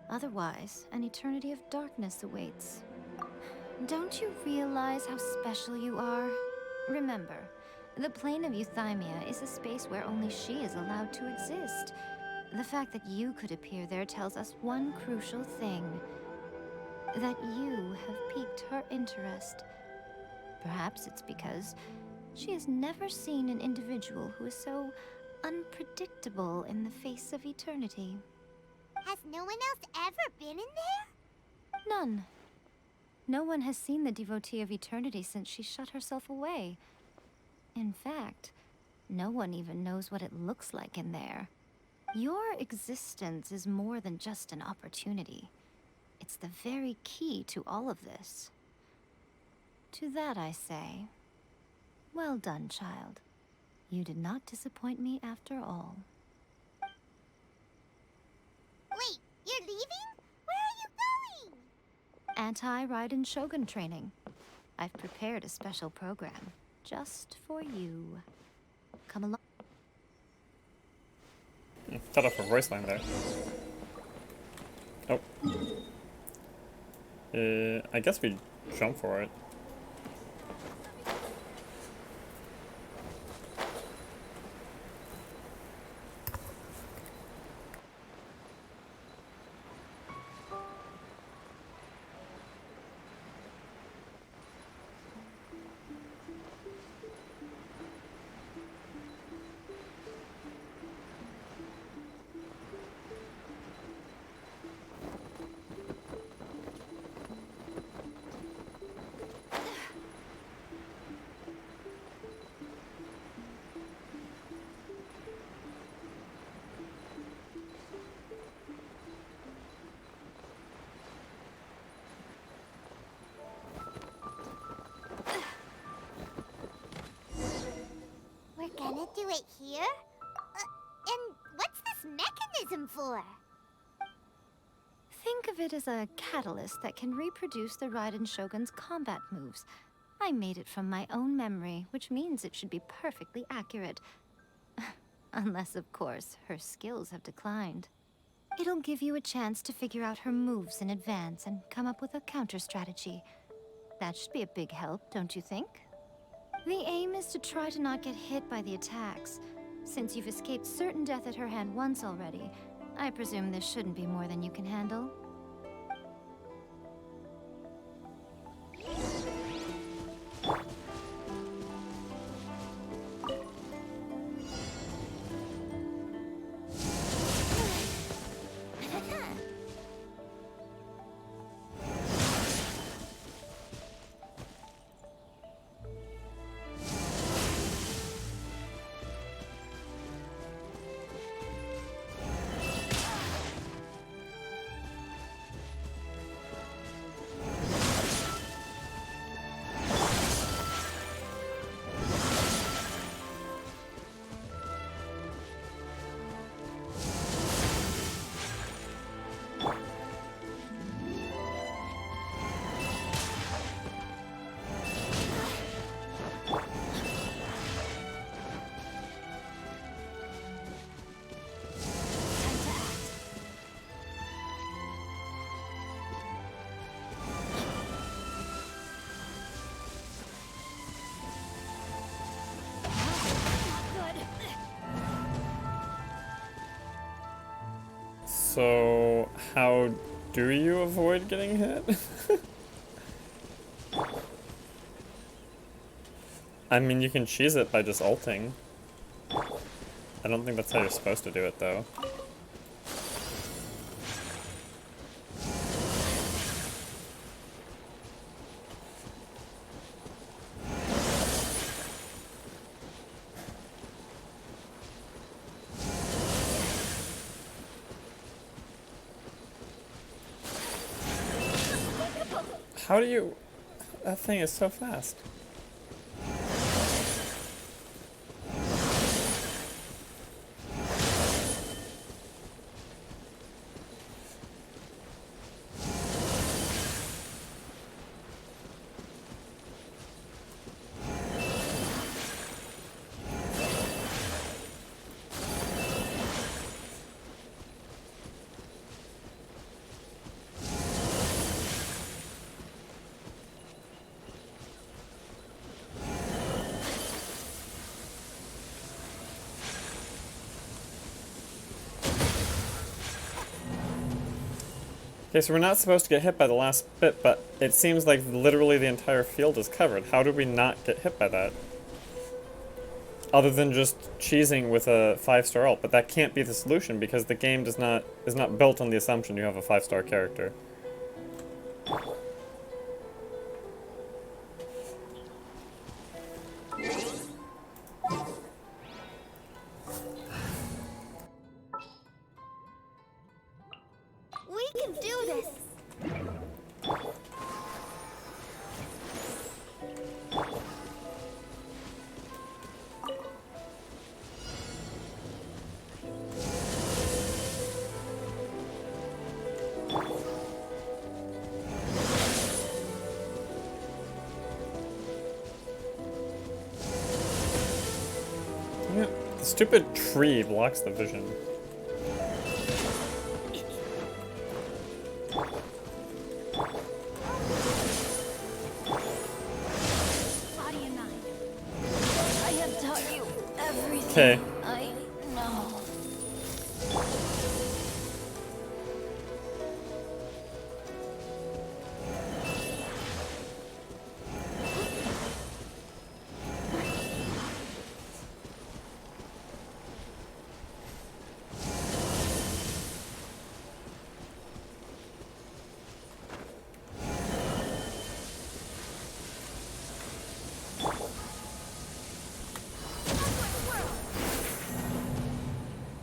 Otherwise, an eternity of darkness awaits. Don't you realize how special you are? Remember, the plane of Euthymia is a space where only she is allowed to exist. The fact that you could appear there tells us one crucial thing. That you have piqued her interest. Perhaps it's because she has never seen an individual who is so unpredictable in the face of eternity. Has no one else ever been in there? None. No one has seen the devotee of eternity since she shut herself away. In fact, No one even knows what it looks like in there. Your existence is more than just an opportunity. It's the very key to all of this. To that I say, well done, child. You did not disappoint me after all. Wait, you're leaving? Where are you going? Anti-Raiden Shogun training. I've prepared a special program just for you. Come along. Cut off her voice line there. Oh. I guess we jump for it. We're gonna do it here? And what's this mechanism for? Think of it as a catalyst that can reproduce the Raiden Shogun's combat moves. I made it from my own memory, which means it should be perfectly accurate. Unless, of course, her skills have declined. It'll give you a chance to figure out her moves in advance and come up with a counter strategy. That should be a big help, don't you think? The aim is to try to not get hit by the attacks. Since you've escaped certain death at her hand once already, I presume this shouldn't be more than you can handle. So, how do you avoid getting hit? I mean, you can cheese it by just ulting. I don't think that's how you're supposed to do it, though. How do you... That thing is so fast. Okay, so we're not supposed to get hit by the last bit, but it seems like literally the entire field is covered. How do we not get hit by that? Other than just cheesing with a 5-star ult, but that can't be the solution because the game is not built on the assumption you have a 5-star character. Yeah, the stupid tree blocks the vision. Body and mind. I have taught you everything. Okay. I know.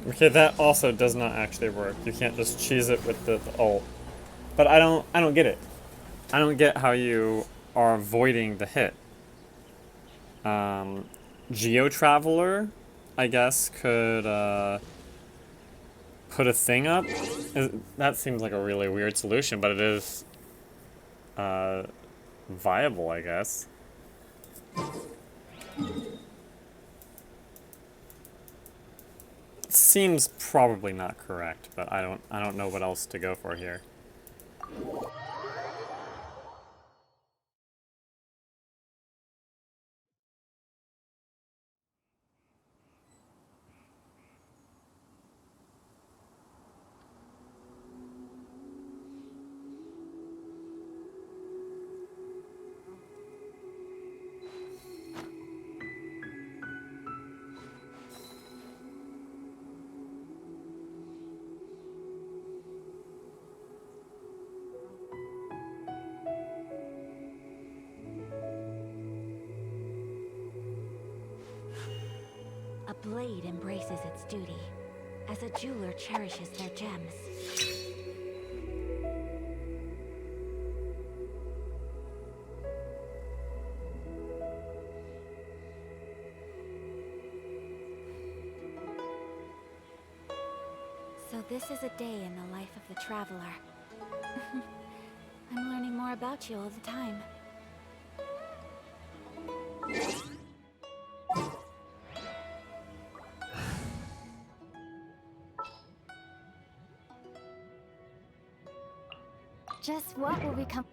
Okay, that also does not actually work. You can't just cheese it with the ult. But I don't get it. I don't get how you are avoiding the hit. Geo-Traveler, I guess, could put a thing up. That seems like a really weird solution, but it is viable, I guess. Seems probably not correct, but I don't know what else to go for here. A blade embraces its duty, as a jeweler cherishes their gems. So this is a day in the life of the traveler. I'm learning more about you all the time. Just what will become...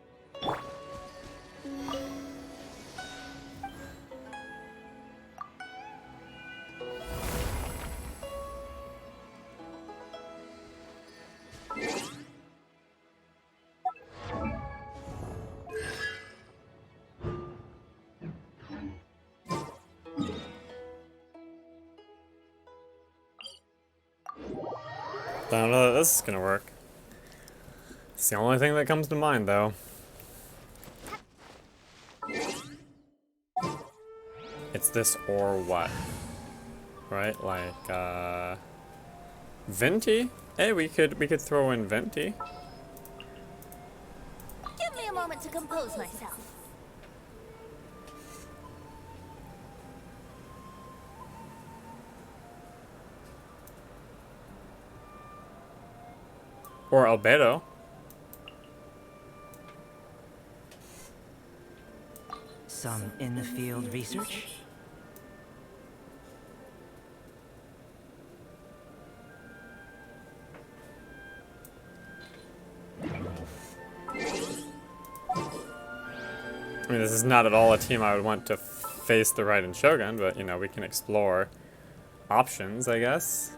I don't know that this is gonna work. It's the only thing that comes to mind, though. It's this or what? Right? Like, Venti? Hey, we could throw in Venti. Give me a moment to compose myself. Or Albedo. Some in-the-field research? I mean, this is not at all a team I would want to face the Raiden Shogun, but, you know, we can explore options, I guess.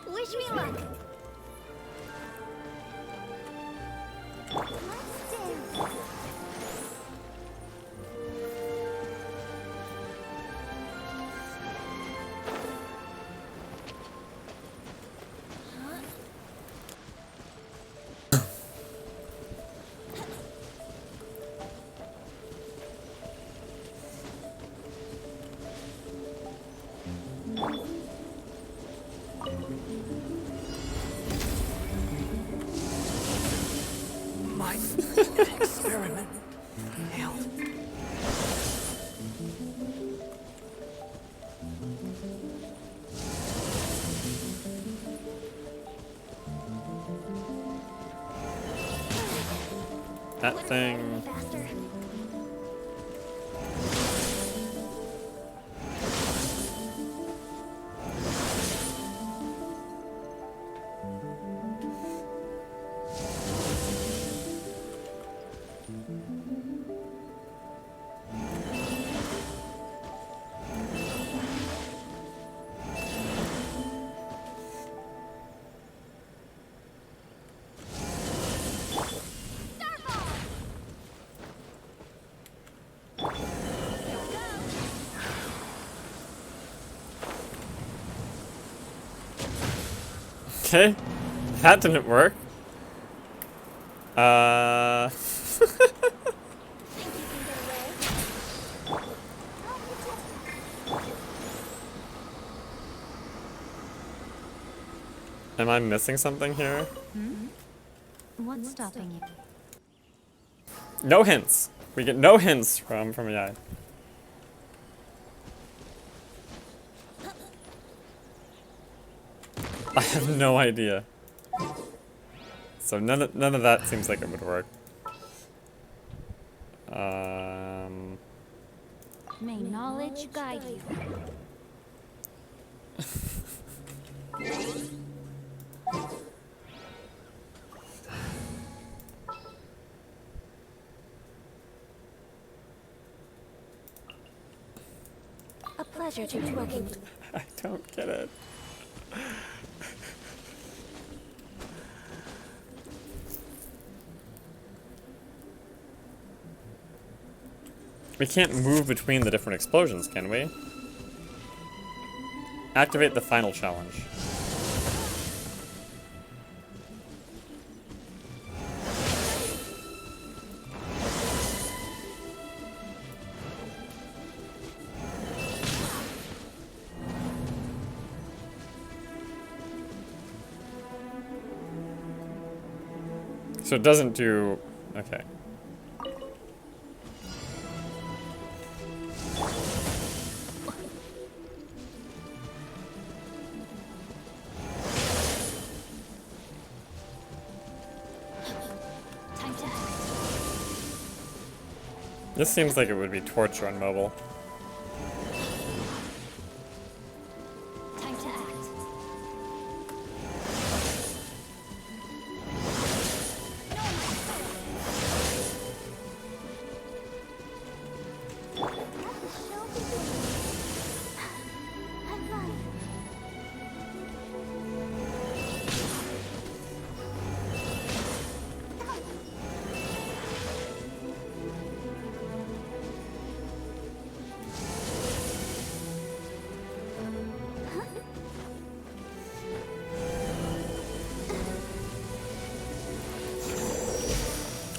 Wish me luck. My experiment failed. That thing. Faster. Okay, that didn't work. Am I missing something here? What's stopping you? No hints. We get no hints from AI. I have no idea. So none of that seems like it would work. May knowledge guide you. A pleasure to be working with. I don't get it. We can't move between the different explosions, can we? Activate the final challenge. So it doesn't do... Okay. This seems like it would be torture on mobile. Time to act.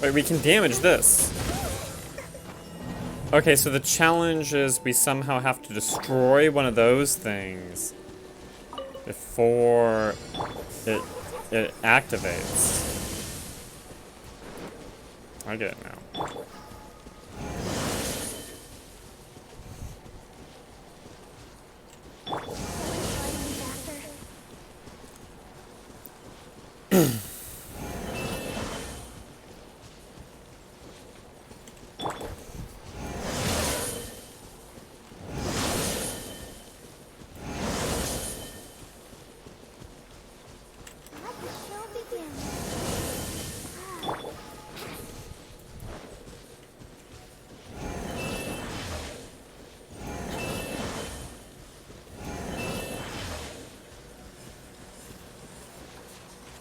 Wait, we can damage this. Okay, so the challenge is we somehow have to destroy one of those things before it activates. I get it now.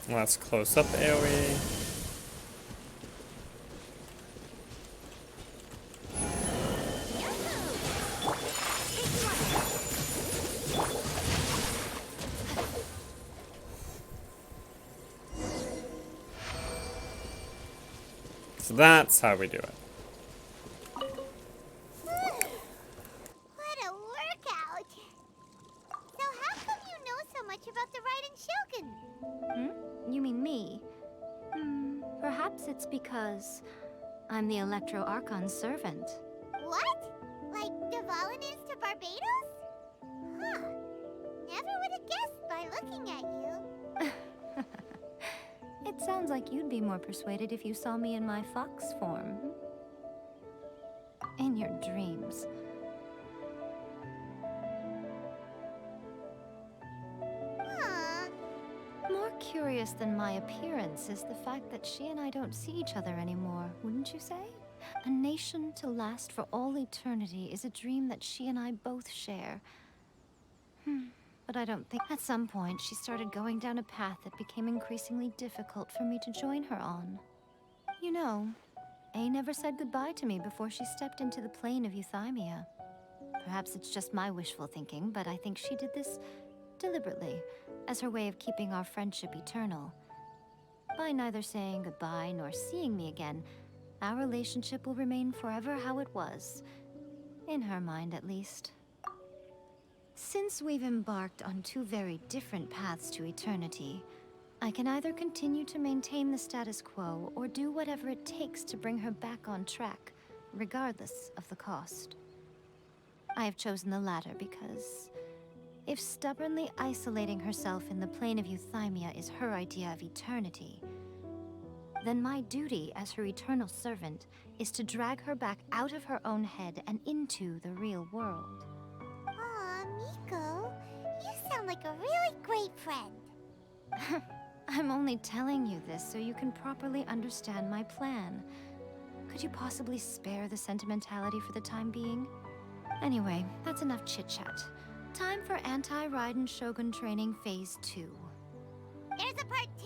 Well, that's close up AoE. So that's how we do it. What a workout! So how come you know so much about the Raiden Shogun? You mean me? Perhaps it's because I'm the Electro Archon's servant. What? Like Dvalin is to Barbados? Huh. Never would have guessed by looking at you. It sounds like you'd be more persuaded if you saw me in my fox form. In your dreams. Aw. More curious than my appearance is the fact that she and I don't see each other anymore, wouldn't you say? A nation to last for all eternity is a dream that she and I both share. But I don't think... At some point, she started going down a path that became increasingly difficult for me to join her on. You know, A never said goodbye to me before she stepped into the plane of Euthymia. Perhaps it's just my wishful thinking, but I think she did this deliberately. as her way of keeping our friendship eternal. By neither saying goodbye nor seeing me again, our relationship will remain forever how it was. In her mind, at least. Since we've embarked on two very different paths to eternity, I can either continue to maintain the status quo or do whatever it takes to bring her back on track, regardless of the cost. I have chosen the latter because if stubbornly isolating herself in the plane of euthymia is her idea of eternity, then my duty as her eternal servant is to drag her back out of her own head and into the real world. Aw, Miko, you sound like a really great friend. I'm only telling you this so you can properly understand my plan. Could you possibly spare the sentimentality for the time being? Anyway, that's enough chit-chat. Time for anti-Raiden Shogun training phase 2. There's a part 2?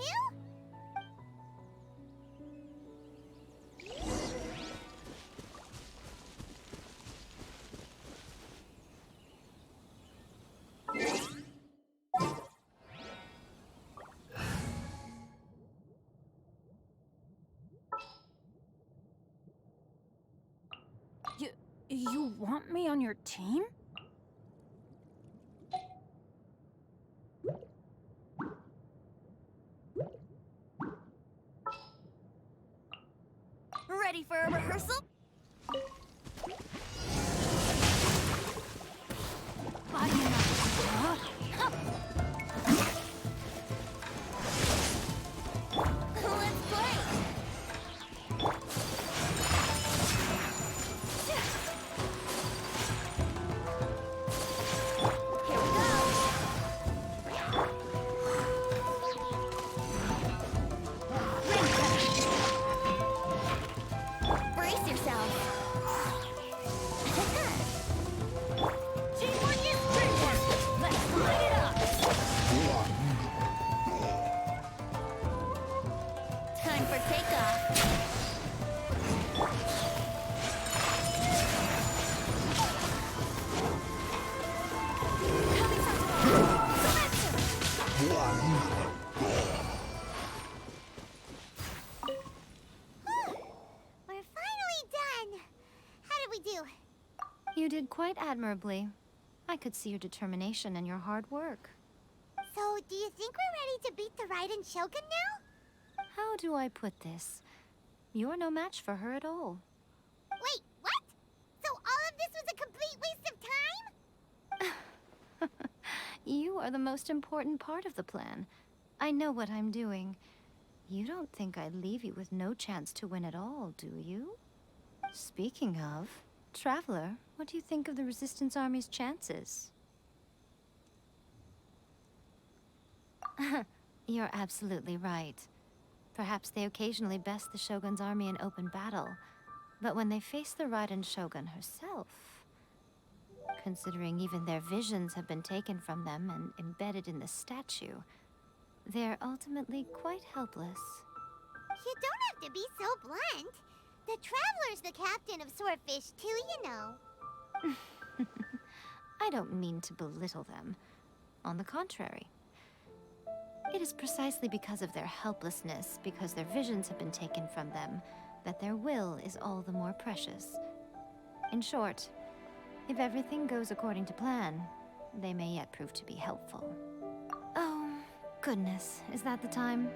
You want me on your team? Ready for a rehearsal? You did quite admirably. I could see your determination and your hard work. So, do you think we're ready to beat the Raiden Shogun now? How do I put this? You're no match for her at all. Wait, what? So all of this was a complete waste of time? You are the most important part of the plan. I know what I'm doing. You don't think I'd leave you with no chance to win at all, do you? Speaking of, Traveler, what do you think of the Resistance Army's chances? You're absolutely right. Perhaps they occasionally best the Shogun's army in open battle, but when they face the Raiden Shogun herself, considering even their visions have been taken from them and embedded in the statue, they're ultimately quite helpless. You don't have to be so blunt. The Traveler's the captain of Swordfish too, you know. I don't mean to belittle them. On the contrary. It is precisely because of their helplessness, because their visions have been taken from them, that their will is all the more precious. In short, if everything goes according to plan, they may yet prove to be helpful. Oh, goodness, is that the time?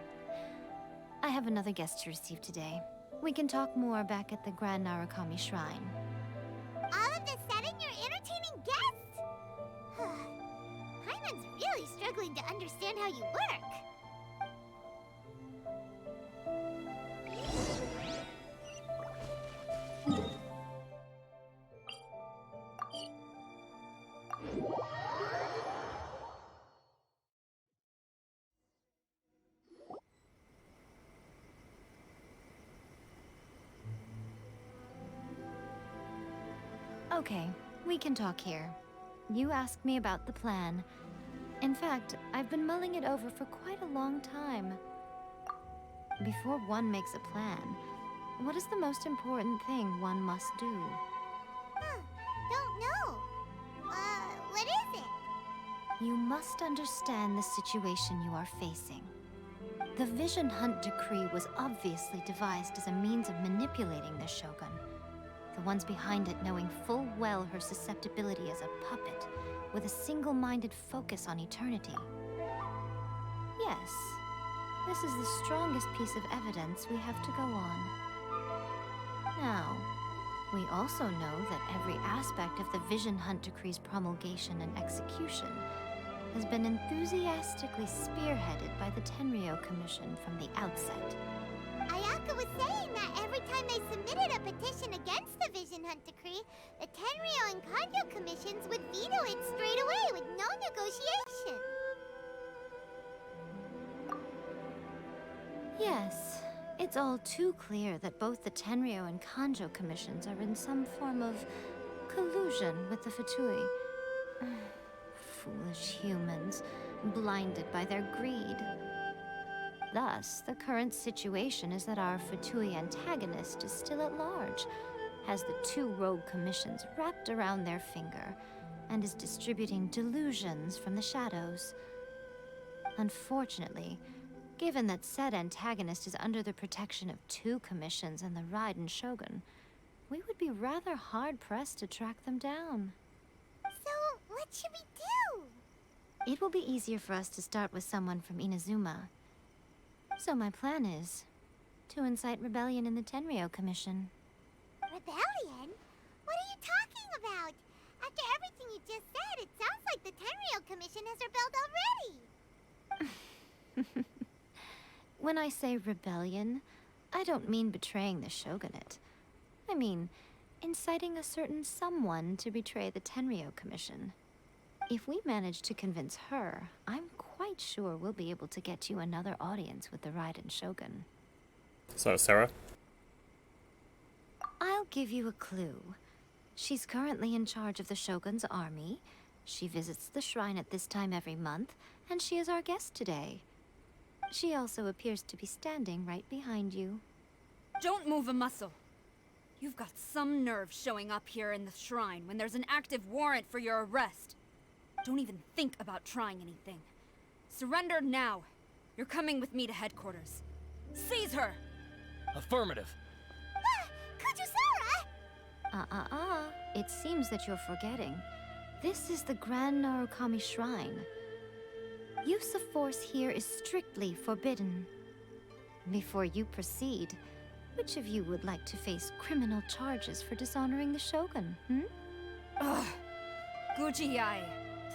I have another guest to receive today. We can talk more back at the Grand Narukami Shrine. All of a sudden, you're entertaining guests? Hyman's really struggling to understand how you work. Okay, we can talk here. You asked me about the plan. In fact, I've been mulling it over for quite a long time. Before one makes a plan, what is the most important thing one must do? Huh, don't know. What is it? You must understand the situation you are facing. The Vision Hunt Decree was obviously devised as a means of manipulating the Shogun. The ones behind it knowing full well her susceptibility as a puppet, with a single-minded focus on eternity. Yes, this is the strongest piece of evidence we have to go on. Now, we also know that every aspect of the Vision Hunt Decree's promulgation and execution has been enthusiastically spearheaded by the Tenryou Commission from the outset. Ayaka was saying that every time they submitted a petition against the Vision Hunt Decree, the Tenryou and Kanjo commissions would veto it straight away with no negotiation. Yes, it's all too clear that both the Tenryou and Kanjo commissions are in some form of collusion with the Fatui. Foolish humans, blinded by their greed. Thus, the current situation is that our Fatui antagonist is still at large, has the two rogue commissions wrapped around their finger, and is distributing delusions from the shadows. Unfortunately, given that said antagonist is under the protection of two commissions and the Raiden Shogun, we would be rather hard-pressed to track them down. So, what should we do? It will be easier for us to start with someone from Inazuma. So my plan is to incite rebellion in the Tenryou Commission. Rebellion? What are you talking about? After everything you just said, it sounds like the Tenryou Commission has rebelled already. When I say rebellion, I don't mean betraying the shogunate. I mean inciting a certain someone to betray the Tenryou Commission. If we manage to convince her, I'm quite sure we'll be able to get you another audience with the Raiden Shogun. So, Sarah? I'll give you a clue. She's currently in charge of the Shogun's army. She visits the shrine at this time every month, and she is our guest today. She also appears to be standing right behind you. Don't move a muscle. You've got some nerve showing up here in the shrine when there's an active warrant for your arrest. Don't even think about trying anything. Surrender now. You're coming with me to headquarters. Seize her! Affirmative. Kujusara! It seems that you're forgetting. This is the Grand Narukami Shrine. Use of force here is strictly forbidden. Before you proceed, which of you would like to face criminal charges for dishonoring the Shogun, Ugh. Guji-ai,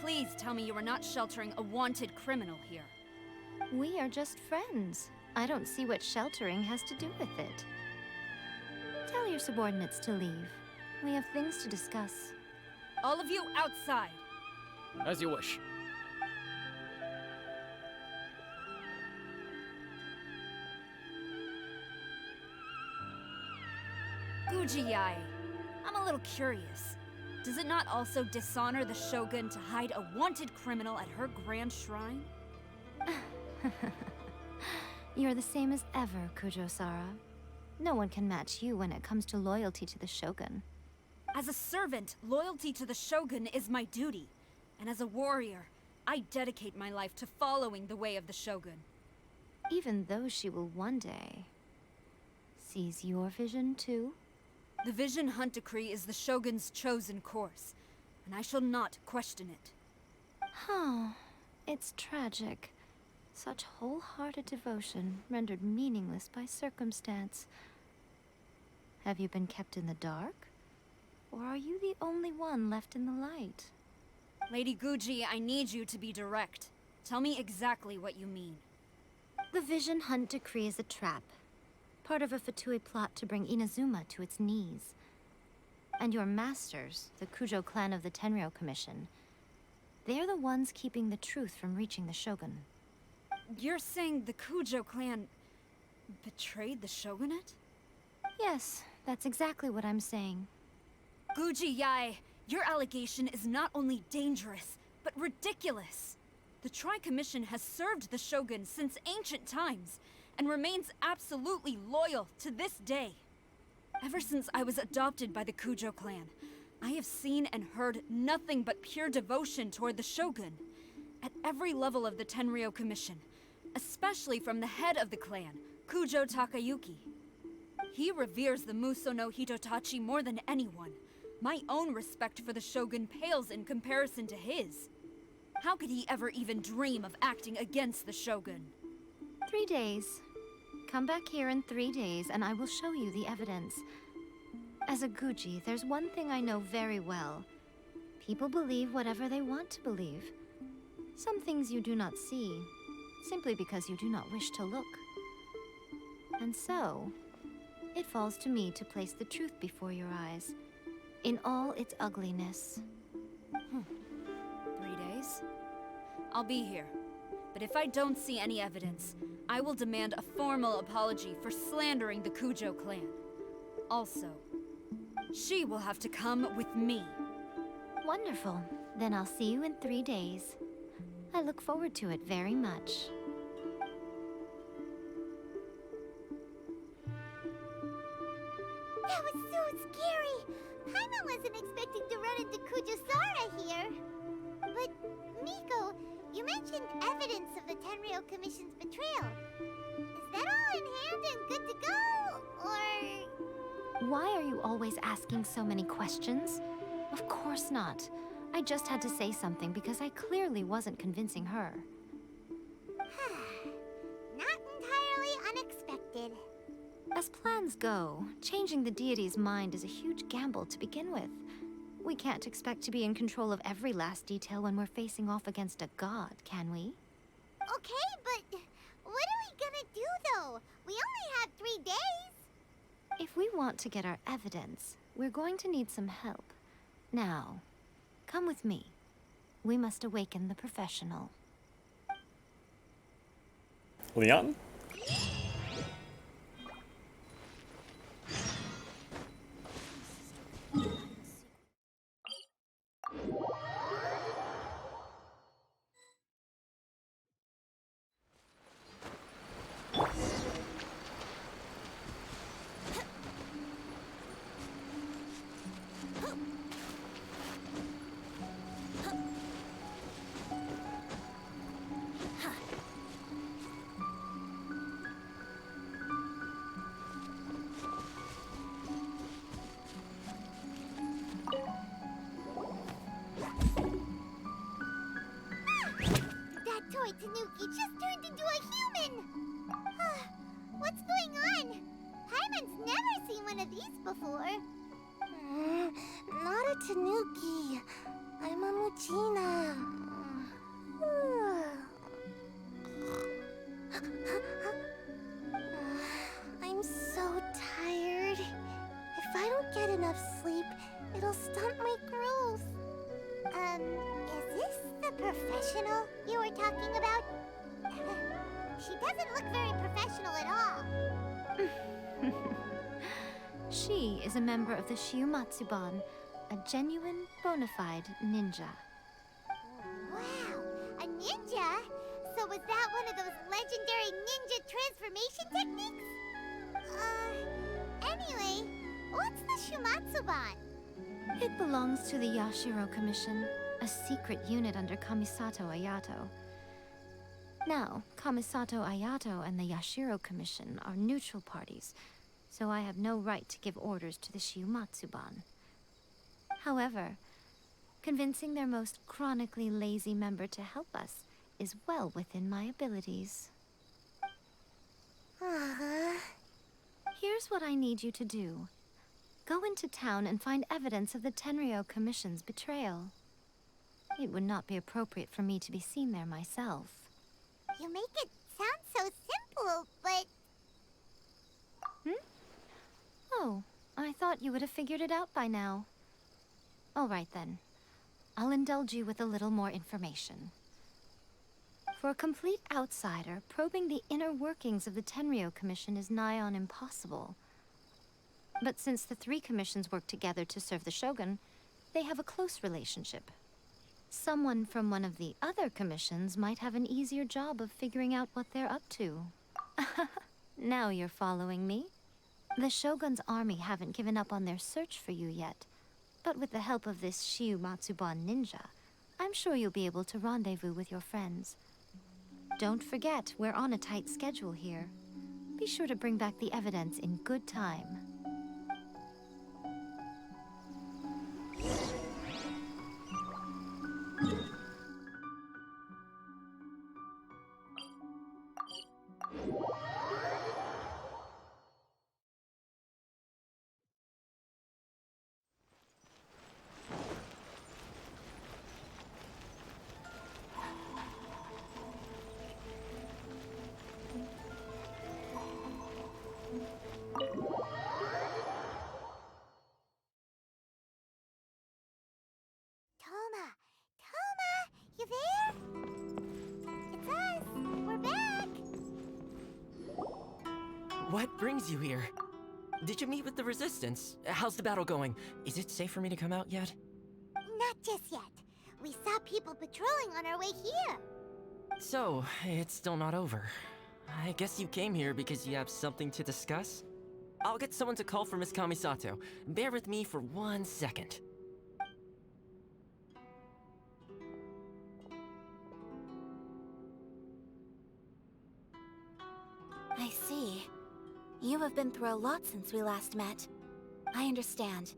please tell me you are not sheltering a wanted criminal here. We are just friends. I don't see what sheltering has to do with it. Tell your subordinates to leave. We have things to discuss. All of you outside. As you wish. Guji-ai, I'm a little curious. Does it not also dishonor the Shogun to hide a wanted criminal at her grand shrine? You're the same as ever, Kujo-sara. No one can match you when it comes to loyalty to the Shogun. As a servant, loyalty to the Shogun is my duty. And as a warrior, I dedicate my life to following the way of the Shogun. Even though she will one day seize your vision too? The Vision Hunt Decree is the Shogun's chosen course, and I shall not question it. Oh, it's tragic. Such wholehearted devotion rendered meaningless by circumstance. Have you been kept in the dark? Or are you the only one left in the light? Lady Guji, I need you to be direct. Tell me exactly what you mean. The Vision Hunt Decree is a trap. Part of a Fatui plot to bring Inazuma to its knees. And your masters, the Kujo clan of the Tenryou Commission, they're the ones keeping the truth from reaching the Shogun. You're saying the Kujo clan betrayed the Shogunate? Yes, that's exactly what I'm saying. Guji-ai, your allegation is not only dangerous, but ridiculous. The Tri-Commission has served the Shogun since ancient times, and remains absolutely loyal to this day. Ever since I was adopted by the Kujo clan, I have seen and heard nothing but pure devotion toward the Shogun. every level of the Tenryou Commission, especially from the head of the clan, Kujo Takayuki. He reveres the Muso no Hitotachi more than anyone. My own respect for the Shogun pales in comparison to his. How could he ever even dream of acting against the Shogun? 3 days. Come back here in 3 days and I will show you the evidence. As a Guji, there's one thing I know very well. People believe whatever they want to believe. Some things you do not see, simply because you do not wish to look. And so, it falls to me to place the truth before your eyes, in all its ugliness. 3 days? I'll be here. But if I don't see any evidence, I will demand a formal apology for slandering the Kujo clan. Also, she will have to come with me. Wonderful. Then I'll see you in 3 days. I look forward to it very much. That was so scary! Paimon wasn't expecting to run into Kujosara here. But, Miko, you mentioned evidence of the Tenryou Commission's betrayal. Is that all in hand and good to go, or...? Why are you always asking so many questions? Of course not. I just had to say something because I clearly wasn't convincing her. Not entirely unexpected. As plans go, changing the deity's mind is a huge gamble to begin with. We can't expect to be in control of every last detail when we're facing off against a god, can we? Okay, but what are we gonna do, though? We only have 3 days. If we want to get our evidence, we're going to need some help. Now, come with me. We must awaken the professional. Leon? Toy Tanuki just turned into a human! What's going on? Paimon's never seen one of these before. Not a Tanuki. I'm a Muchina. I'm so tired. If I don't get enough sleep, it'll stunt my growth. Is this the professional you were talking about? She doesn't look very professional at all. She is a member of the Shiumatsuban, a genuine, bona fide ninja. Wow, a ninja? So was that one of those legendary ninja transformation techniques? Anyway, what's the Shumatsuban? It belongs to the Yashiro Commission, a secret unit under Kamisato Ayato. Now, Kamisato Ayato and the Yashiro Commission are neutral parties, so I have no right to give orders to the Shiumatsuban. However, convincing their most chronically lazy member to help us is well within my abilities. Here's what I need you to do. Go into town and find evidence of the Tenryou Commission's betrayal. It would not be appropriate for me to be seen there myself. You make it sound so simple, but... Oh, I thought you would have figured it out by now. All right then. I'll indulge you with a little more information. For a complete outsider, probing the inner workings of the Tenryou Commission is nigh on impossible. But since the 3 commissions work together to serve the Shogun, they have a close relationship. Someone from one of the other commissions might have an easier job of figuring out what they're up to. Now you're following me. The Shogun's army haven't given up on their search for you yet, but with the help of this Shiumatsuban ninja, I'm I'm sure you'll be able to rendezvous with your friends. Don't forget, we're on a tight schedule here. Be sure to bring back the evidence in good time. Toma! Toma! You there? It's us! We're back! What brings you here? Did you meet with the Resistance? How's the battle going? Is it safe for me to come out yet? Not just yet. We saw people patrolling on our way here. So, it's still not over. I guess you came here because you have something to discuss? I'll get someone to call for Miss Kamisato. Bear with me for 1 second. I see. You have been through a lot since we last met. I understand.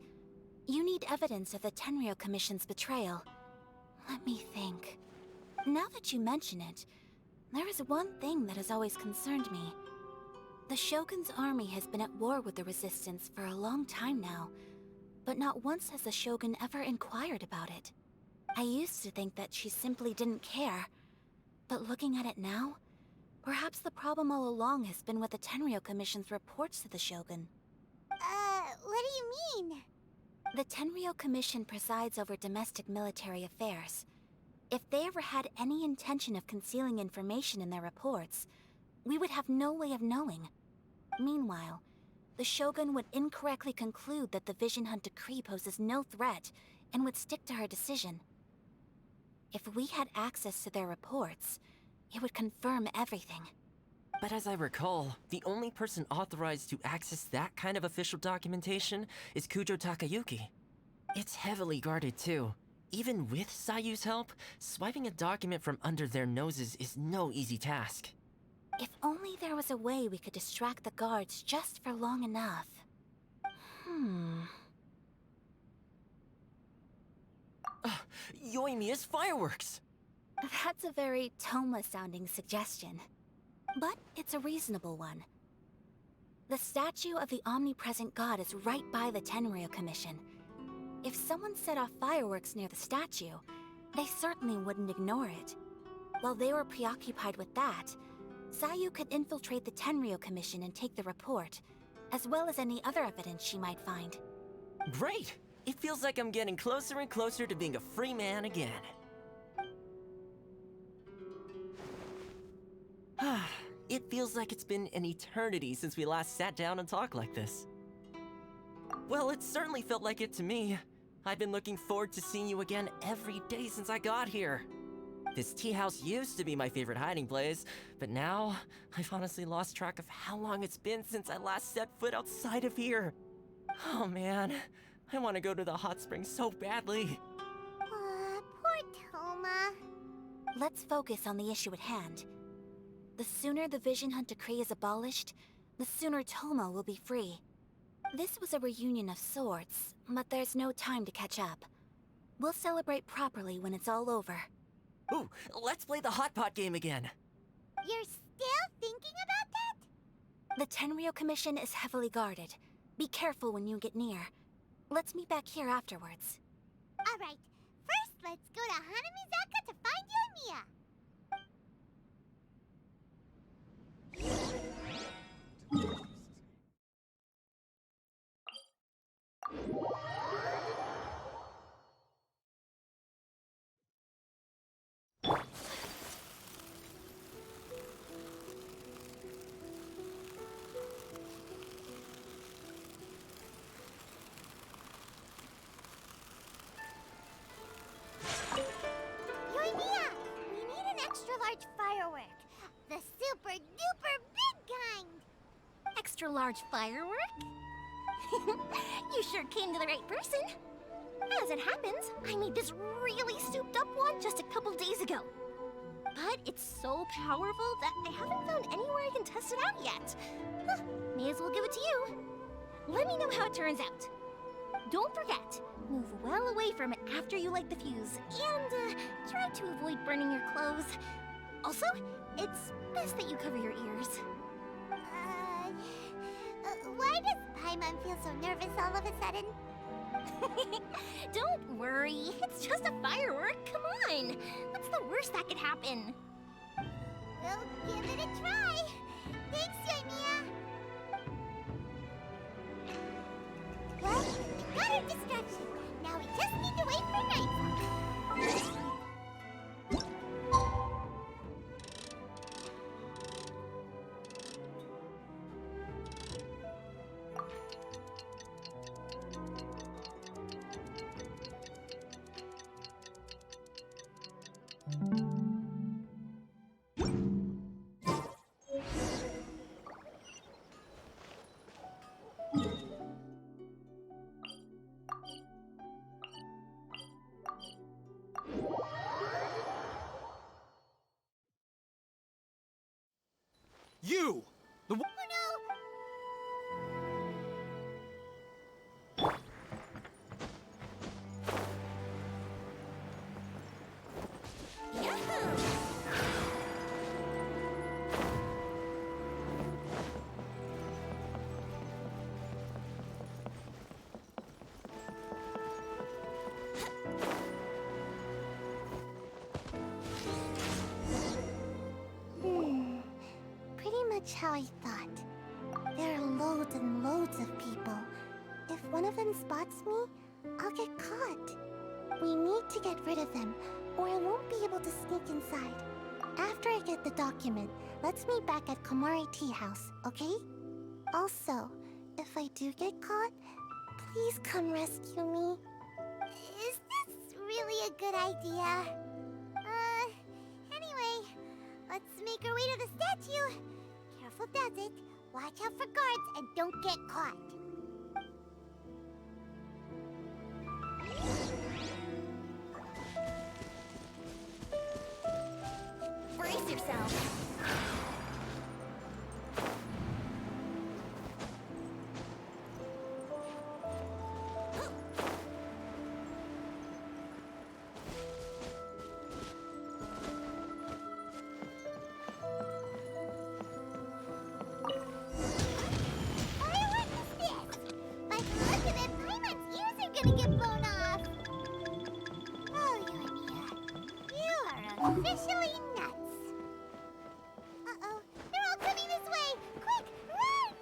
You need evidence of the Tenryou Commission's betrayal. Let me think. Now that you mention it, there is one thing that has always concerned me. The Shogun's army has been at war with the Resistance for a long time now, but not once has the Shogun ever inquired about it. I used to think that she simply didn't care, but looking at it now, perhaps the problem all along has been with the Tenryou Commission's reports to the Shogun. What do you mean? The Tenryou Commission presides over domestic military affairs. If they ever had any intention of concealing information in their reports, we would have no way of knowing. Meanwhile, the Shogun would incorrectly conclude that the Vision Hunt decree poses no threat and would stick to her decision. If we had access to their reports, it would confirm everything. But as I recall, the only person authorized to access that kind of official documentation is Kujo Takayuki. It's heavily guarded too. Even with Sayu's help, swiping a document from under their noses is no easy task. If only there was a way we could distract the guards just for long enough. Yoimiya's fireworks! That's a very Toma-sounding suggestion. But it's a reasonable one. The statue of the omnipresent god is right by the Tenryou Commission. If someone set off fireworks near the statue, they certainly wouldn't ignore it. While they were preoccupied with that, Sayu could infiltrate the Tenryou Commission and take the report, as well as any other evidence she might find. Great! It feels like I'm getting closer and closer to being a free man again. It feels like it's been an eternity since we last sat down and talked like this. Well, it certainly felt like it to me. I've been looking forward to seeing you again every day since I got here. This tea house used to be my favorite hiding place, but now I've honestly lost track of how long it's been since I last set foot outside of here. Oh man, I want to go to the hot springs so badly. Poor Toma. Let's focus on the issue at hand. The sooner the Vision Hunt decree is abolished, the sooner Toma will be free. This was a reunion of sorts, but there's no time to catch up. We'll celebrate properly when it's all over. Ooh, let's play the hot pot game again. You're still thinking about that? The Tenryou Commission is heavily guarded. Be careful when you get near. Let's meet back here afterwards. Alright, first let's go to Hanamizaka to find Yoimiya. Yoimiya, we need an extra large firework. The super duper big kind. Extra large firework? You sure came to the right person. As it happens, I made this really souped up one just a couple days ago. But it's so powerful that I haven't found anywhere I can test it out yet. Huh, may as well give it to you. Let me know how it turns out. Don't forget, move well away from it after you light the fuse, and try to avoid burning your clothes. Also, it's best that you cover your ears. Why does Paimon feel so nervous all of a sudden? Don't worry, it's just a firework. Come on, what's the worst that could happen? We'll give it a try. Thanks, Yoimiya. Well, we got our distraction. Now we just need to wait for nightfall. You! The Oh no! Pretty much how I thought. There are loads and loads of people. If one of them spots me, I'll get caught. We need to get rid of them, or I won't be able to sneak inside. After I get the document, let's meet back at Komari Tea House, okay? Also, if I do get caught, please come rescue me. Is this really a good idea? Anyway, let's make our way to the statue. Careful does it. Watch out for guards and don't get caught. Brace yourself. Firework is this? By the look of it, Paimon's ears are gonna get blown off. Oh, Yoimiya, you are officially nuts. Uh-oh, they're all coming this way! Quick, run!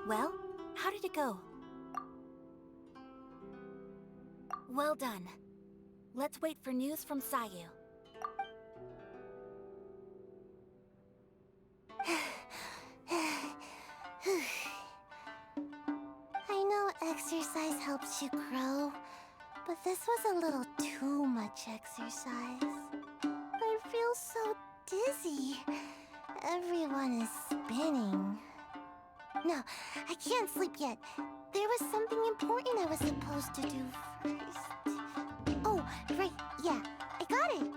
Well, how did it go? Well done. Let's wait for news from Sayu. I know exercise helps you grow, but this was a little too much exercise. I feel so dizzy. Everyone is spinning. No, I can't sleep yet. There was something important I was supposed to do first. Oh, right, yeah, I got it.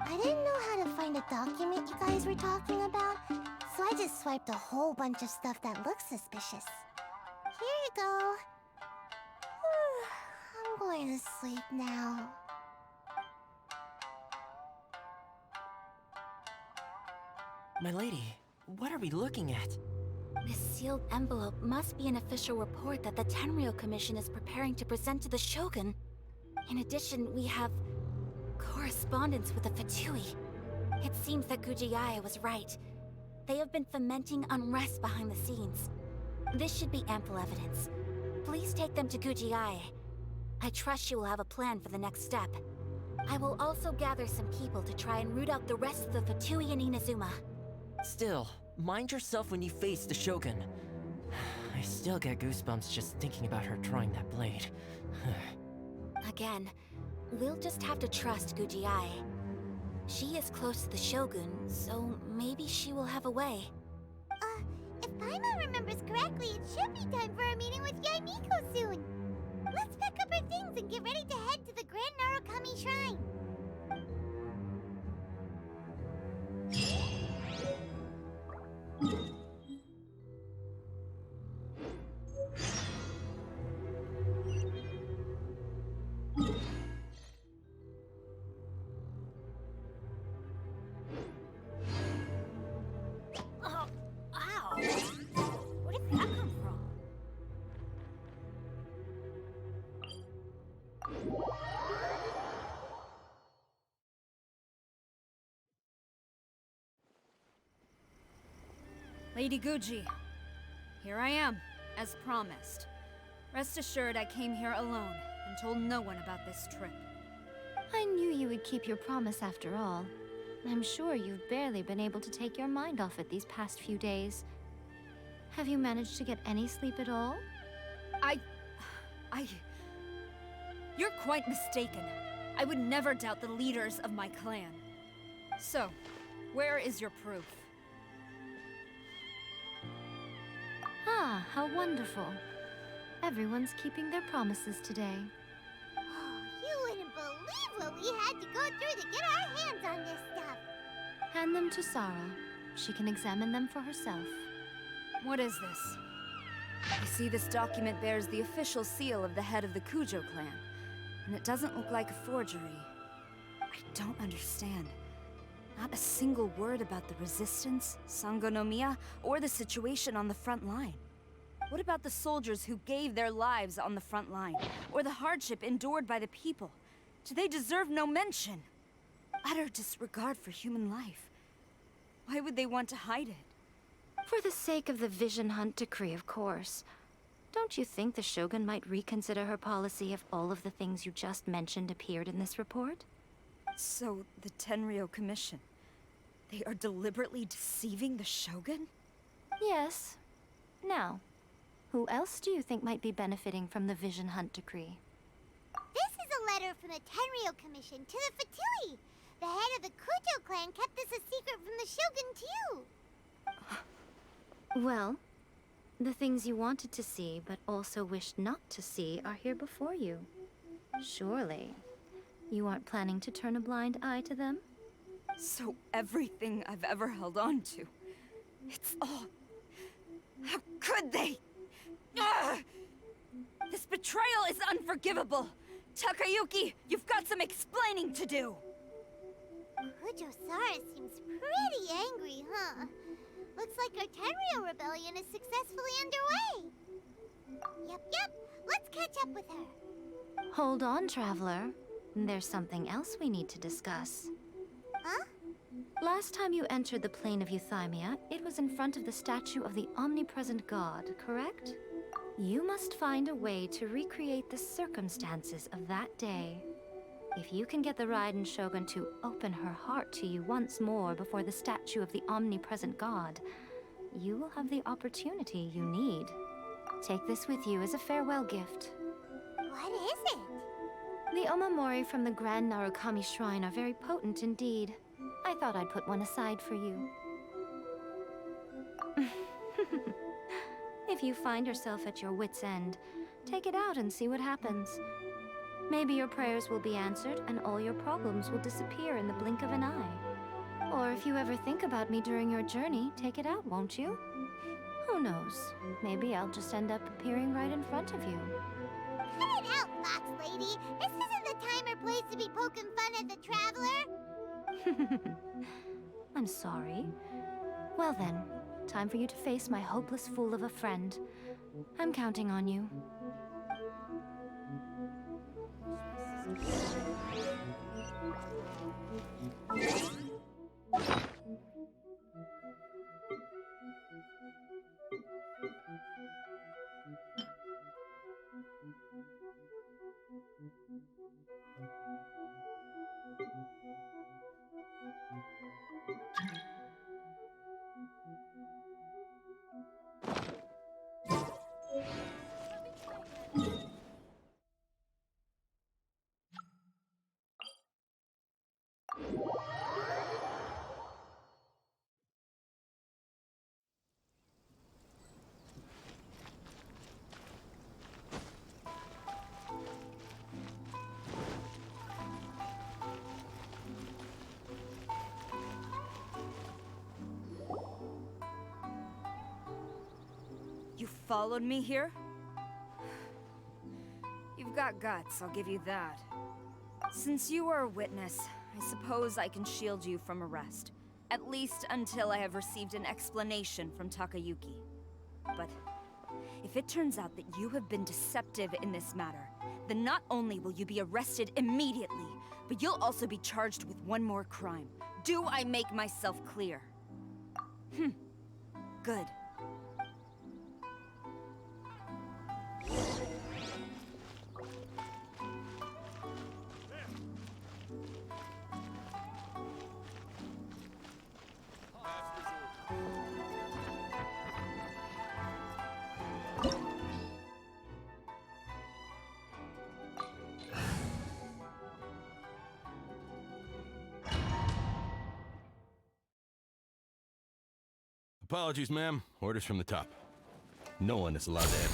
I didn't know how to find a document you guys were talking about, so I just swiped a whole bunch of stuff that looks suspicious. Here you go. I'm going to sleep now. My lady, what are we looking at? This sealed envelope must be an official report that the Tenryou Commission is preparing to present to the Shogun. In addition, we have correspondence with the Fatui. It seems that Gujiae was right. They have been fomenting unrest behind the scenes. This should be ample evidence. Please take them to Gujiae. I trust you will have a plan for the next step. I will also gather some people to try and root out the rest of the Fatui in Inazuma. Still, mind yourself when you face the Shogun. I still get goosebumps just thinking about her drawing that blade. Again, we'll just have to trust Gujiae. She is close to the Shogun, so maybe she will have a way. If Paimon remembers correctly, it should be time for our meeting with Yaimiko soon. Let's pack up our things and get ready to head to the Grand Narukami Shrine. Oh, ow! Where did that come from? Lady Guji, here I am, as promised. Rest assured I came here alone and told no one about this trip. I knew you would keep your promise after all. I'm sure you've barely been able to take your mind off it these past few days. Have you managed to get any sleep at all? You're quite mistaken. I would never doubt the leaders of my clan. So, where is your proof? Ah, how wonderful. Everyone's keeping their promises today. Oh, you wouldn't believe what we had to go through to get our hands on this stuff. Hand them to Sarah. She can examine them for herself. What is this? You see, this document bears the official seal of the head of the Kujo clan, and it doesn't look like a forgery. I don't understand. Not a single word about the resistance, Sangonomiya, or the situation on the front line. What about the soldiers who gave their lives on the front line, or the hardship endured by the people? Do they deserve no mention? Utter disregard for human life. Why would they want to hide it? For the sake of the Vision Hunt decree, of course. Don't you think the Shogun might reconsider her policy if all of the things you just mentioned appeared in this report? So, the Tenryou Commission, they are deliberately deceiving the Shogun? Yes. Now, who else do you think might be benefiting from the Vision Hunt decree? This is a letter from the Tenryou Commission to the Fatui. The head of the Kujo clan kept this a secret from the Shogun too. Well, the things you wanted to see but also wished not to see are here before you. Surely, you aren't planning to turn a blind eye to them? So everything I've ever held on to, it's all... How could they? Ugh! This betrayal is unforgivable! Takayuki, you've got some explaining to do! Kujo-Sara seems pretty angry, huh? Looks like our Tenryou rebellion is successfully underway. Yep. Let's catch up with her. Hold on, Traveler. There's something else we need to discuss. Huh? Last time you entered the plane of Euthymia, it was in front of the statue of the Omnipresent God, correct? You must find a way to recreate the circumstances of that day. If you can get the Raiden Shogun to open her heart to you once more before the statue of the Omnipresent God, you will have the opportunity you need. Take this with you as a farewell gift. What is it? The omamori from the Grand Narukami Shrine are very potent indeed. I thought I'd put one aside for you. If you find yourself at your wit's end, take it out and see what happens. Maybe your prayers will be answered and all your problems will disappear in the blink of an eye. Or if you ever think about me during your journey, take it out, won't you? Who knows? Maybe I'll just end up appearing right in front of you. Cut it out, Fox Lady. This isn't the time or place to be poking fun at the Traveler. I'm sorry. Well then, time for you to face my hopeless fool of a friend. I'm counting on you. You followed me here? You've got guts, I'll give you that. Since you are a witness, I suppose I can shield you from arrest. At least until I have received an explanation from Takayuki. But if it turns out that you have been deceptive in this matter, then not only will you be arrested immediately, but you'll also be charged with one more crime. Do I make myself clear? Good. Apologies, ma'am. Orders from the top. No one is allowed to enter.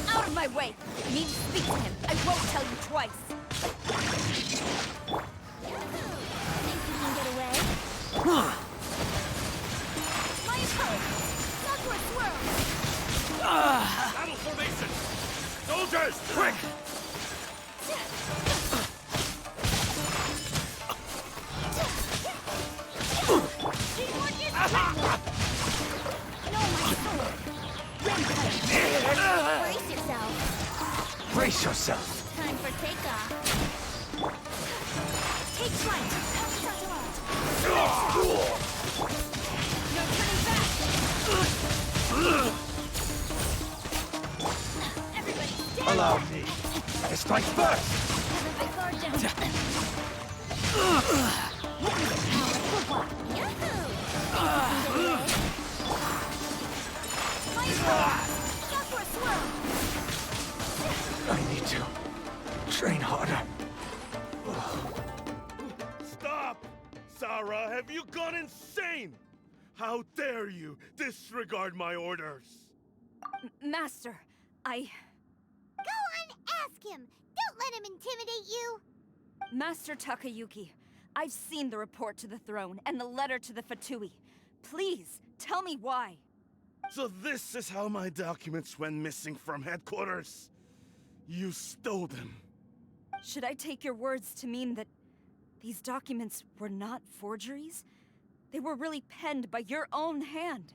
Out of my way! I need to speak to him. I won't tell you twice. Think you can get away? My approach! Southward swirl! Battle formation! Soldiers, quick! Brace yourself. Brace yourself. Time for takeoff. Take flight! No turning back! Everybody stand. Allow me. I strike first. Have my guard down. Yahoo! Southward swirl. I need to train harder. Stop! Sarah, have you gone insane? How dare you disregard my orders? Master, Go and ask him. Don't let him intimidate you. Master Takayuki, I've seen the report to the throne and the letter to the Fatui. Please, tell me why. So this is how my documents went missing from headquarters. You stole them. Should I take your words to mean that these documents were not forgeries? They were really penned by your own hand.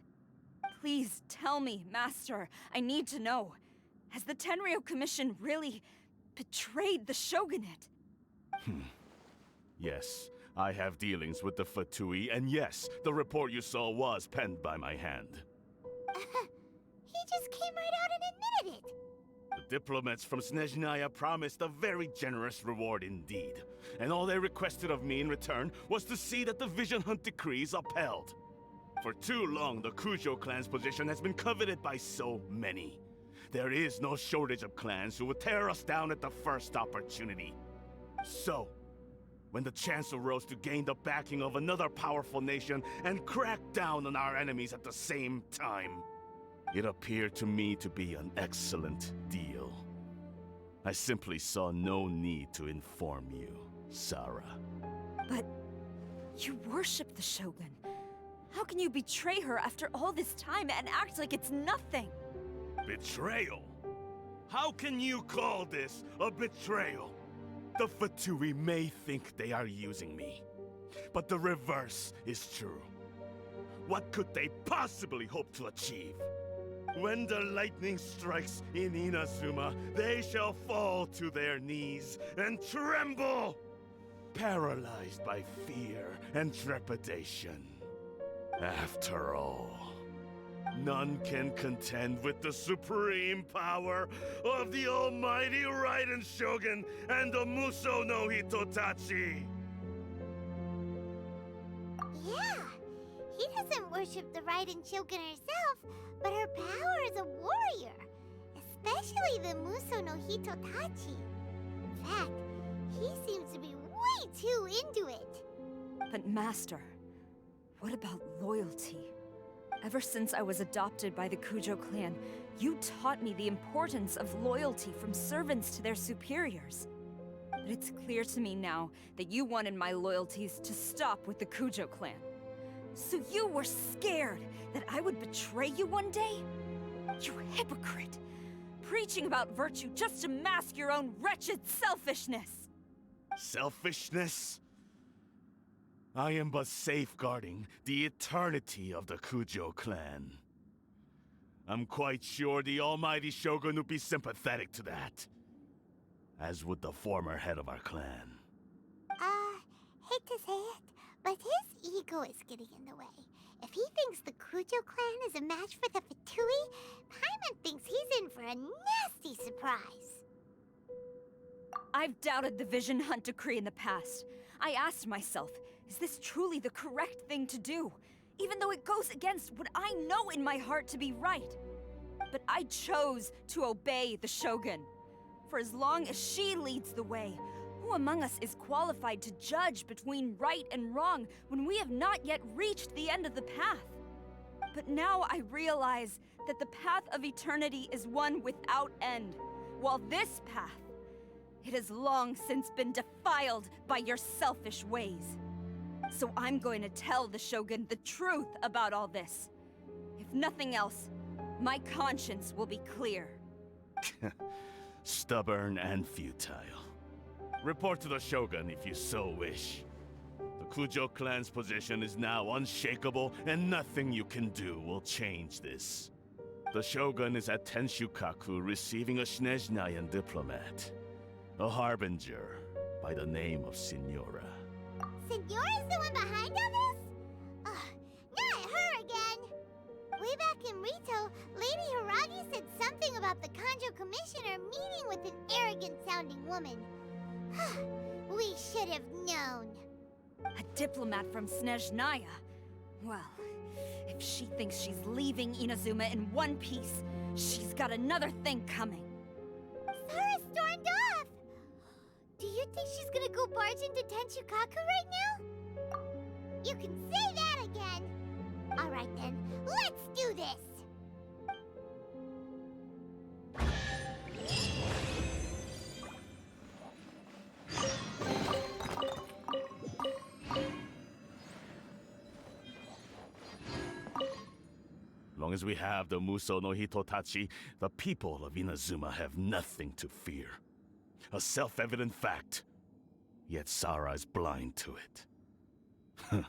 Please tell me, Master. I need to know. Has the Tenryo Commission really betrayed the Shogunate? Yes, I have dealings with the Fatui, and yes, the report you saw was penned by my hand. He just came right out and admitted it. The diplomats from Snezhnaya promised a very generous reward indeed, and all they requested of me in return was to see that the Vision Hunt decrees upheld. For too long, the Kujo clan's position has been coveted by so many. There is no shortage of clans who would tear us down at the first opportunity. So, when the chance arose to gain the backing of another powerful nation and crack down on our enemies at the same time, it appeared to me to be an excellent deal. I simply saw no need to inform you, Sarah. But you worship the Shogun. How can you betray her after all this time and act like it's nothing? Betrayal? How can you call this a betrayal? The Fatui may think they are using me, but the reverse is true. what could they possibly hope to achieve? When the lightning strikes in Inazuma, they shall fall to their knees and tremble, paralyzed by fear and trepidation. After all, none can contend with the supreme power of the almighty Raiden Shogun and the Muso no Hitotachi! Yeah, he doesn't worship the Raiden Shogun herself, but her power as a warrior, especially the Muso no Hitotachi. In fact, he seems to be way too into it. But Master, what about loyalty? Ever since I was adopted by the Kujo clan, you taught me the importance of loyalty from servants to their superiors. But it's clear to me now that you wanted my loyalties to stop with the Kujo clan. So you were scared that I would betray you one day? You hypocrite! Preaching about virtue just to mask your own wretched selfishness! Selfishness? I am but safeguarding the eternity of the Kujo clan. I'm quite sure the almighty Shogun would be sympathetic to that. As would the former head of our clan. Hate to say it, but his ego is getting in the way. If he thinks the Kujo clan is a match for the Fatui, Paimon thinks he's in for a nasty surprise. I've doubted the Vision Hunt decree in the past. I asked myself, is this truly the correct thing to do? Even though it goes against what I know in my heart to be right. But I chose to obey the Shogun. For as long as she leads the way, who among us is qualified to judge between right and wrong when we have not yet reached the end of the path? But now I realize that the path of eternity is one without end, while this path, it has long since been defiled by your selfish ways. So I'm going to tell the Shogun the truth about all this. If nothing else, my conscience will be clear. Stubborn and futile. Report to the Shogun if you so wish. The Kujo clan's position is now unshakable, and nothing you can do will change this. The Shogun is at Tenshukaku receiving a Snezhnayan diplomat. A harbinger by the name of Signora. Signora's the one behind all this? Not her again! Way back in Rito, Lady Hiragi said something about the Kanjo Commissioner meeting with an arrogant-sounding woman. We should have known. A diplomat from Snezhnaya? Well, if she thinks she's leaving Inazuma in one piece, she's got another thing coming. Sara stormed off! Do you think she's gonna go barge into Tenshukaku right now? You can say that again! Alright then, let's do this! Long as we have the Muso no Hitotachi, the people of Inazuma have nothing to fear. A self-evident fact. Yet Sara is blind to it. Huh.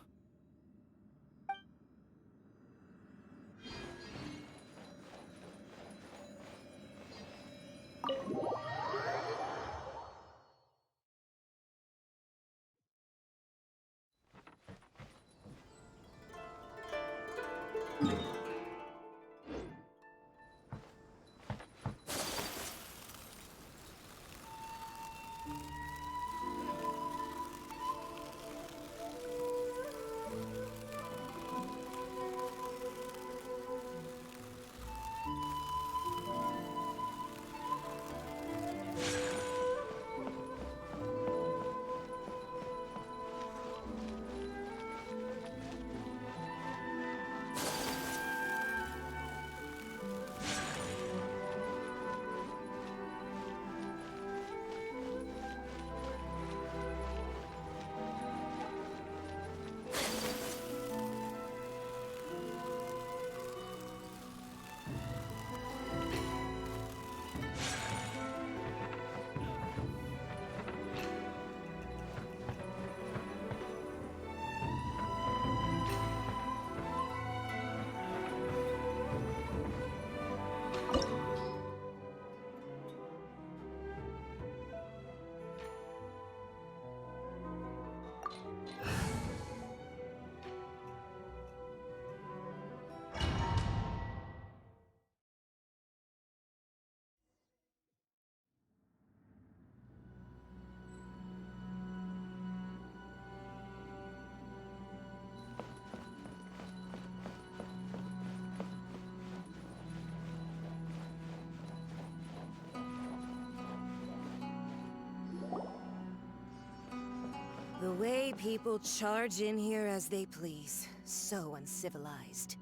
The way people charge in here as they please. So uncivilized.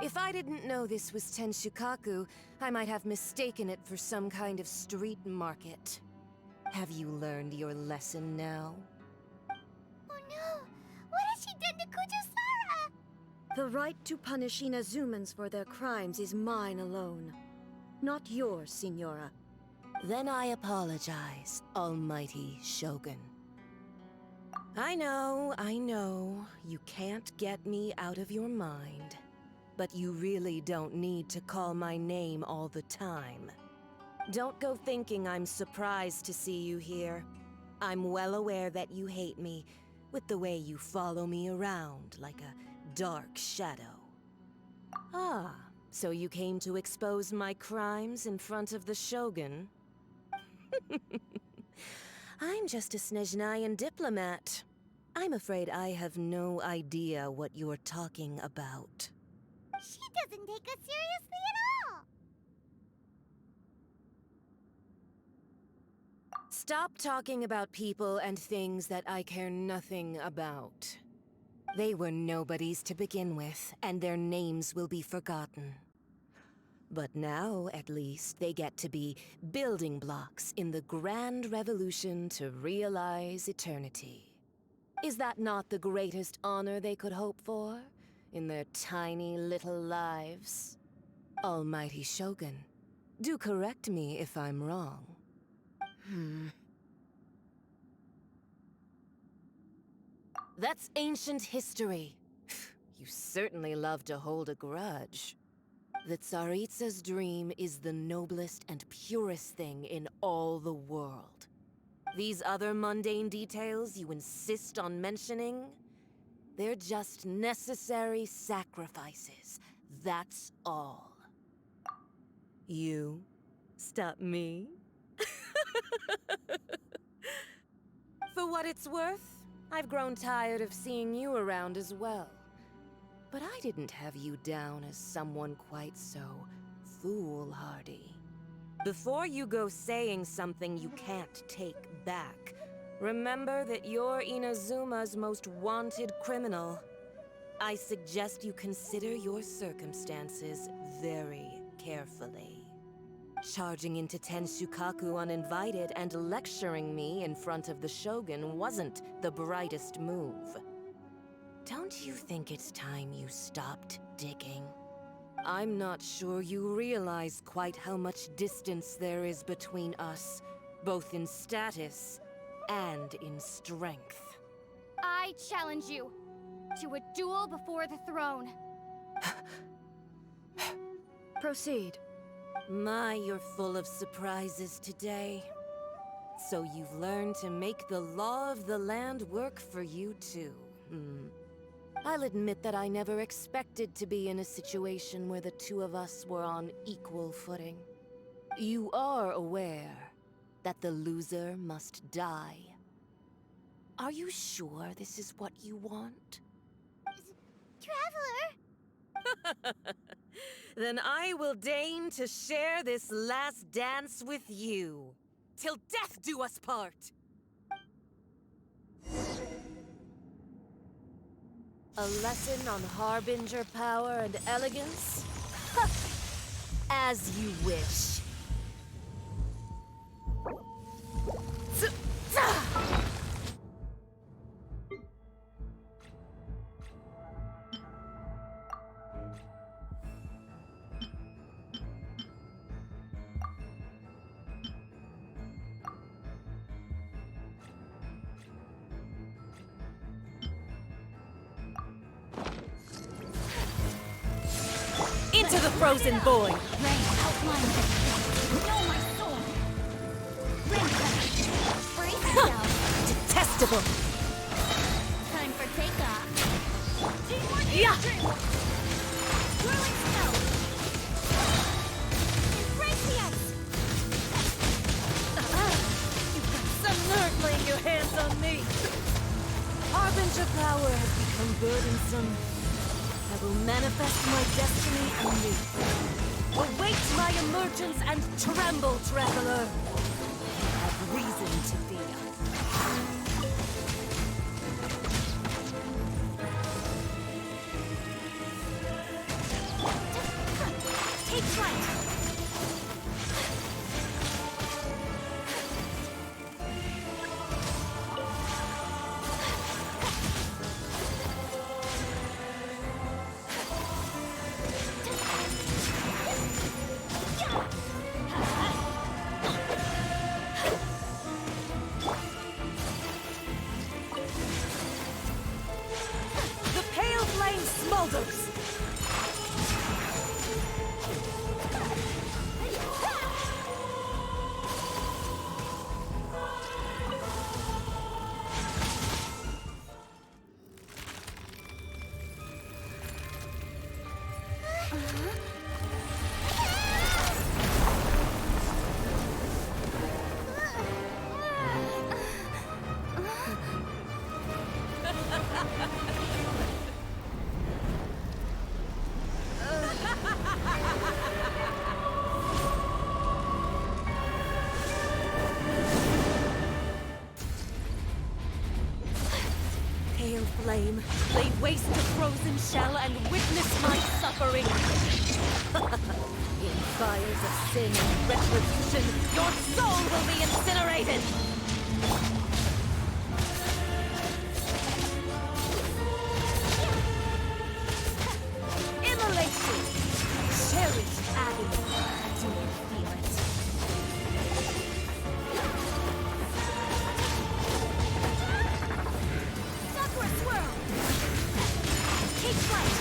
If I didn't know this was Tenshukaku, I might have mistaken it for some kind of street market. Have you learned your lesson now? Oh no! What has she done to Kujusara? The right to punish Inazumans for their crimes is mine alone. Not yours, Signora. Then I apologize, Almighty Shogun. I know, you can't get me out of your mind. But you really don't need to call my name all the time. Don't go thinking I'm surprised to see you here. I'm well aware that you hate me, with the way you follow me around like a dark shadow. Ah, so you came to expose my crimes in front of the Shogun? I'm just a Snezhnayan diplomat. I'm afraid I have no idea what you're talking about. She doesn't take us seriously at all! Stop talking about people and things that I care nothing about. They were nobodies to begin with, and their names will be forgotten. But now, at least, they get to be building blocks in the grand revolution to realize eternity. Is that not the greatest honor they could hope for in their tiny little lives? Almighty Shogun, do correct me if I'm wrong. That's ancient history. You certainly love to hold a grudge. The Tsaritsa's dream is the noblest and purest thing in all the world. These other mundane details you insist on mentioning, they're just necessary sacrifices. That's all. You stop me? For what it's worth, I've grown tired of seeing you around as well. But I didn't have you down as someone quite so foolhardy. Before you go saying something you can't take back, remember that you're Inazuma's most wanted criminal. I suggest you consider your circumstances very carefully. Charging into Tenshukaku uninvited and lecturing me in front of the Shogun wasn't the brightest move. Don't you think it's time you stopped digging? I'm not sure you realize quite how much distance there is between us, both in status and in strength. I challenge you to a duel before the throne. Proceed. My, you're full of surprises today. So you've learned to make the law of the land work for you too, I'll admit that I never expected to be in a situation where the two of us were on equal footing. You are aware that the loser must die. Are you sure this is what you want? Traveler! Then I will deign to share this last dance with you. Till death do us part! A lesson on Harbinger power and elegance? As you wish. Into the frozen void! Rain, outline them. Know my sword. Rain, brace yourself. Detestable! Time for takeoff. Yeah! Whirling snow. Embrace the ice. You've got some nerve laying your hands on me! Harbinger power has become burdensome. I will manifest my destiny anew. Await my emergence and tremble, traveler! I have reason to fear. Take flight! The pale flame smolders! Pale flame, lay waste to frozen shell and witness my suffering. In fires of sin and retribution, your soul will be incinerated! Immolation! Cherished agony. Do you feel it? Sakura swirl! Take flight!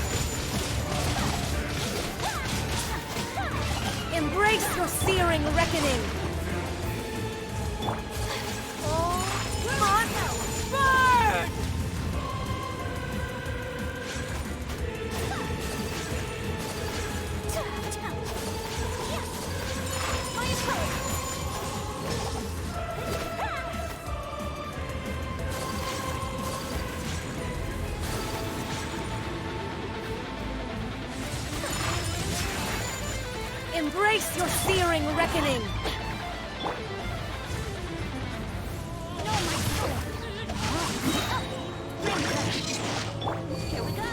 Embrace your searing reckoning! Oh, burn! Embrace your searing reckoning! Here we go!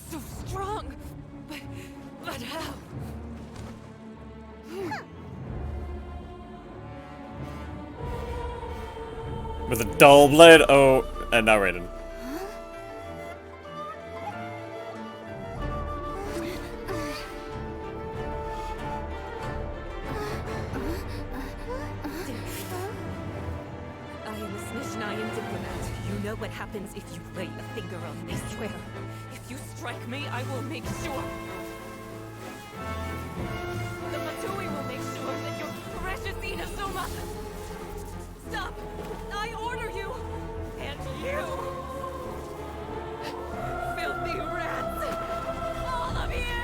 So strong! But how? With a dull blade. Oh, and now Raiden. I am a Snezhnayan diplomat. You know what happens if you lay a finger on me, I swear. If you strike me, I will make sure. The Matui will make sure that your precious Inazuma... Stop! I order you! And you! Filthy rats! All of you!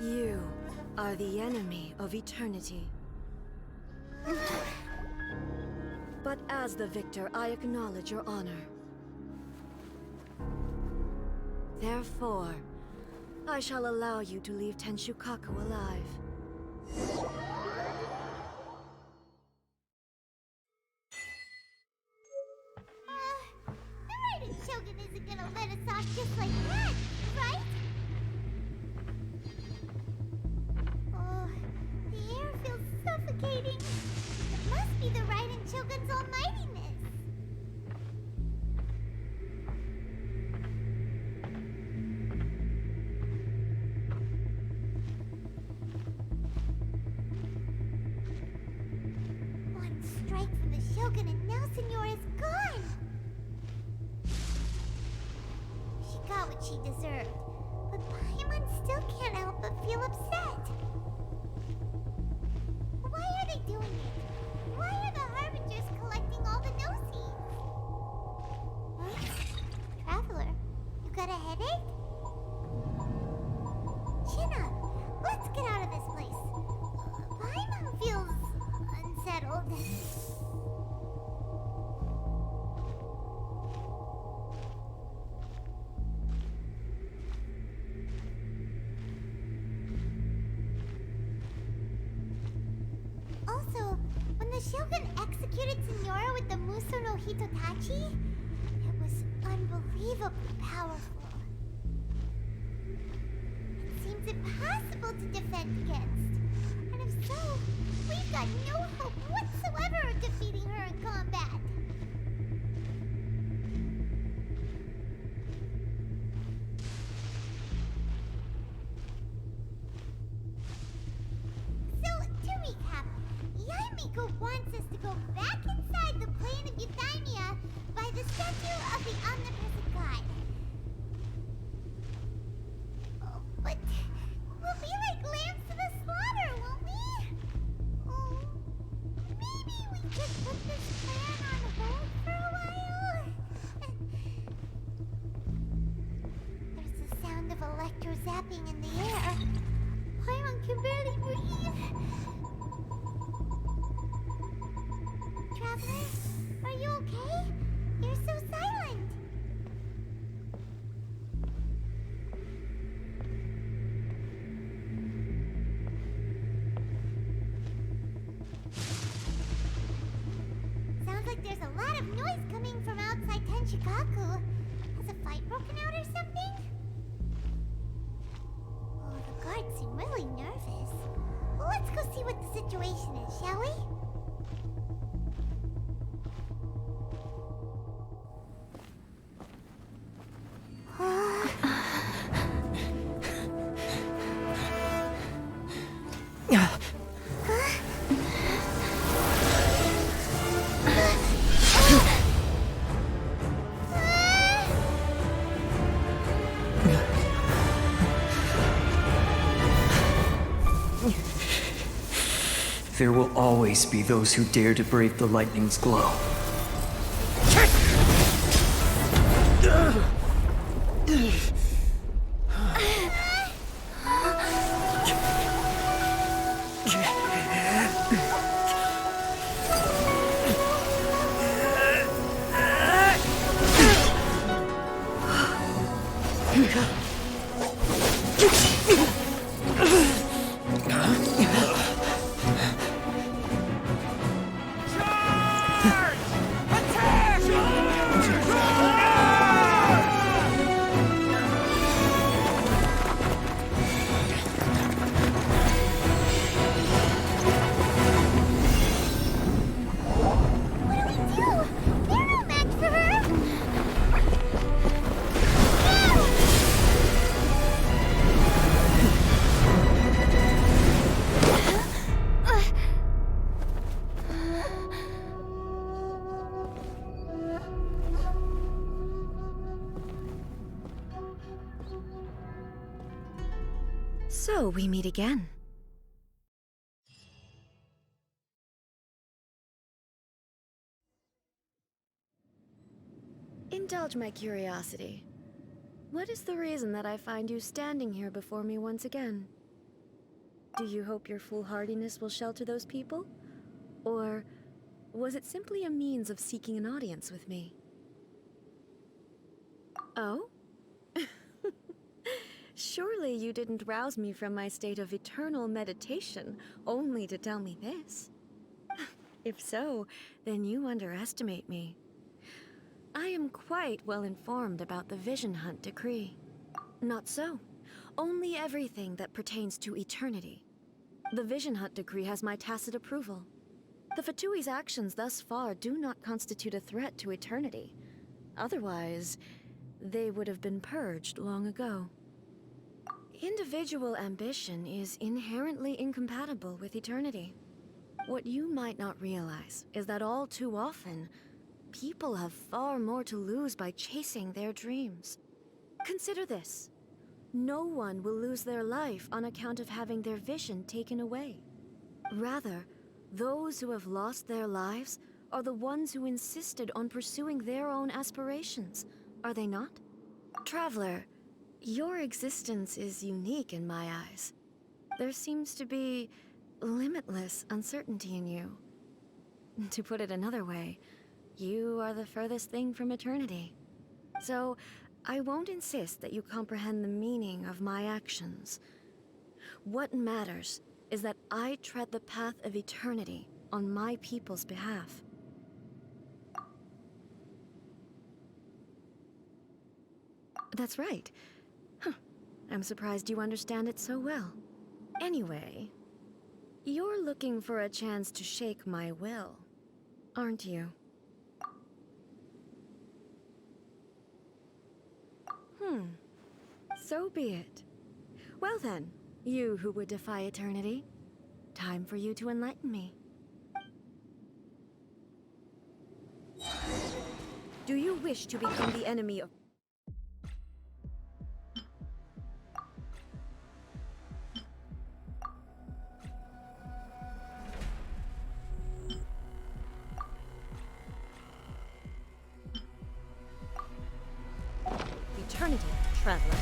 You are the enemy of eternity. But as the victor, I acknowledge your honor. Therefore, I shall allow you to leave Tenshukaku alive. The Raiden Shogun isn't gonna let us off just like that, right? Oh, the air feels suffocating. It must be the Raiden Shogun's almightiness. One strike from the Shogun and now Senor is gone. She got what she deserved, but Paimon still can't help but feel upset. Why are they doing it? Why are the Harbingers collecting all the no-seeds? Huh? Traveler, you got a headache? Chin up. Let's get out of this place. Paimon feels unsettled. Also, when the Shogun executed Senora with the Muso no Hitotachi, it was unbelievably powerful. It seems impossible to defend against. And if so, we've got no hope whatsoever of defeating her in combat. So, to recap, Yaimiko wants us to go back inside the plane of Euthymia by the statue of the Omnipresent God. Oh, but we'll be like lambs to the slaughter, won't we? Oh, maybe we could put this plan on hold for a while? There's the sound of electro zapping in the air. Paimon can barely breathe. Traveler, are you okay? You're so silent. Sounds like there's a lot of noise coming from outside Tenshikaku. Has a fight broken out or something? Oh, the guards seem really nervous. Well, let's go see what the situation is, shall we? There will always be those who dare to brave the lightning's glow. So we meet again. Indulge my curiosity. What is the reason that I find you standing here before me once again? Do you hope your foolhardiness will shelter those people? Or was it simply a means of seeking an audience with me? Oh? Surely you didn't rouse me from my state of eternal meditation only to tell me this. If so, then you underestimate me. I am quite well informed about the Vision Hunt decree. Not so. Only everything that pertains to eternity. The Vision Hunt decree has my tacit approval. The Fatui's actions thus far do not constitute a threat to eternity. Otherwise, they would have been purged long ago. Individual ambition is inherently incompatible with eternity. What you might not realize is that all too often, people have far more to lose by chasing their dreams. Consider this. No one will lose their life on account of having their vision taken away. Rather, those who have lost their lives are the ones who insisted on pursuing their own aspirations, are they not? Traveler, your existence is unique in my eyes. There seems to be limitless uncertainty in you. To put it another way, you are the furthest thing from eternity. So, I won't insist that you comprehend the meaning of my actions. What matters is that I tread the path of eternity on my people's behalf. That's right. Huh. I'm surprised you understand it so well. Anyway, you're looking for a chance to shake my will, aren't you? So be it. Well then, you who would defy eternity, time for you to enlighten me. Do you wish to become the enemy of... Eternity, traveler.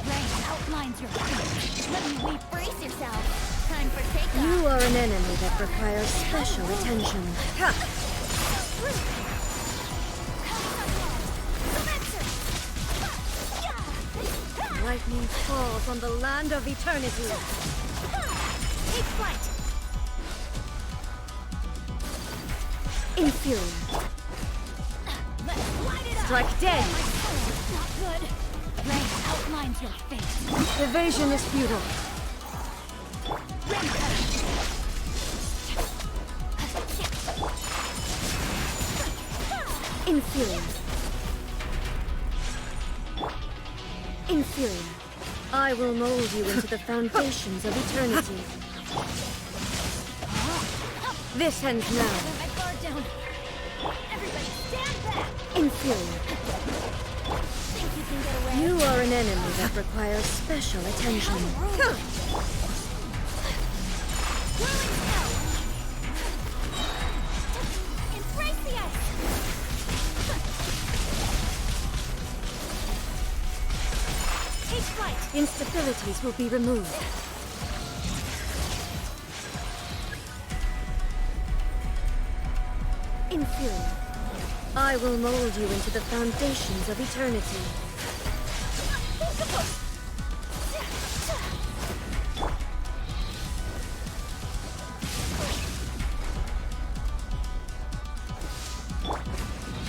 Rain outlines your fate. Let me weave. Brace yourself. Time for takeoff. You are an enemy that requires special attention. Ha! Lightning falls on the land of eternity. Take flight. Inferior. Let's light it up. Strike dead. Not good. Rain outlines your fate. Evasion is futile. Inferior. Inferior. I will mold you into the foundations of eternity. This ends now. Let my guard down. Everybody stand back. Inferior. Think you can get away? You are an enemy that requires special attention. Embrace the ice. Take flight. Instabilities will be removed. Inferior. I will mold you into the foundations of eternity.